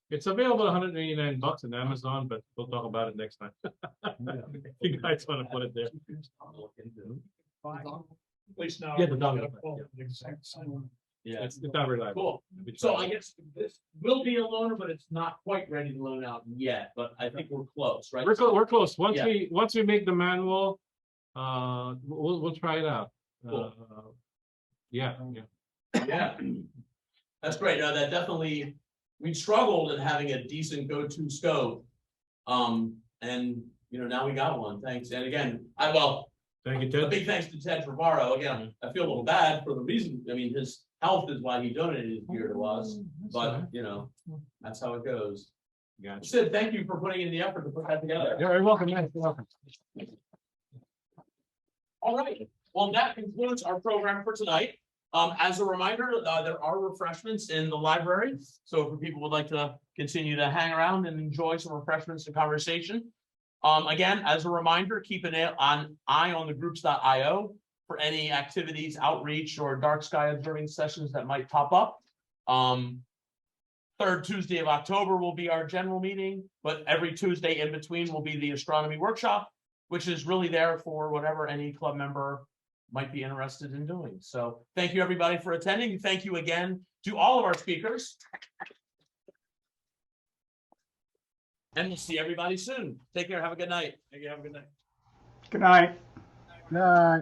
it's available $189 on Amazon, but we'll talk about it next time. If you guys want to put it there. At least now. Yeah, the we dog got is a phone, the exact same. Yeah. It's not reliable. Cool. So I guess this will be a loaner, but it's not quite ready to loan out yet, but I think we're close, right? We're close. Once Yeah. we make the manual, we'll try it out. Cool. Yeah. Yeah. That's great. No, that definitely, we struggled at having a decent go-to scope. And now we got one. Thanks. And again, Thank you, a Ted. big thanks to Ted Trevorrow. Again, I feel a little bad for the reason, his health is why he donated his gear to us, but that's how it goes. Gotcha. Sid, thank you for putting in the effort to put that together. You're very welcome, man. You're welcome. All right, well, that concludes our program for tonight. As a reminder, there are refreshments in the library. So if people would like to continue to hang around and enjoy some refreshments and conversation. Again, as a reminder, keep an eye on the groups.io for any activities, outreach, or dark sky observing sessions that might pop up. Third Tuesday of October will be our general meeting, but every Tuesday in between will be the astronomy workshop, which is really there for whatever any club member might be interested in doing. So thank you, everybody, for attending. Thank you again to all of our speakers. And we'll see everybody soon. Take care. Have a good night. Thank you. Have a good night. Good night. Night.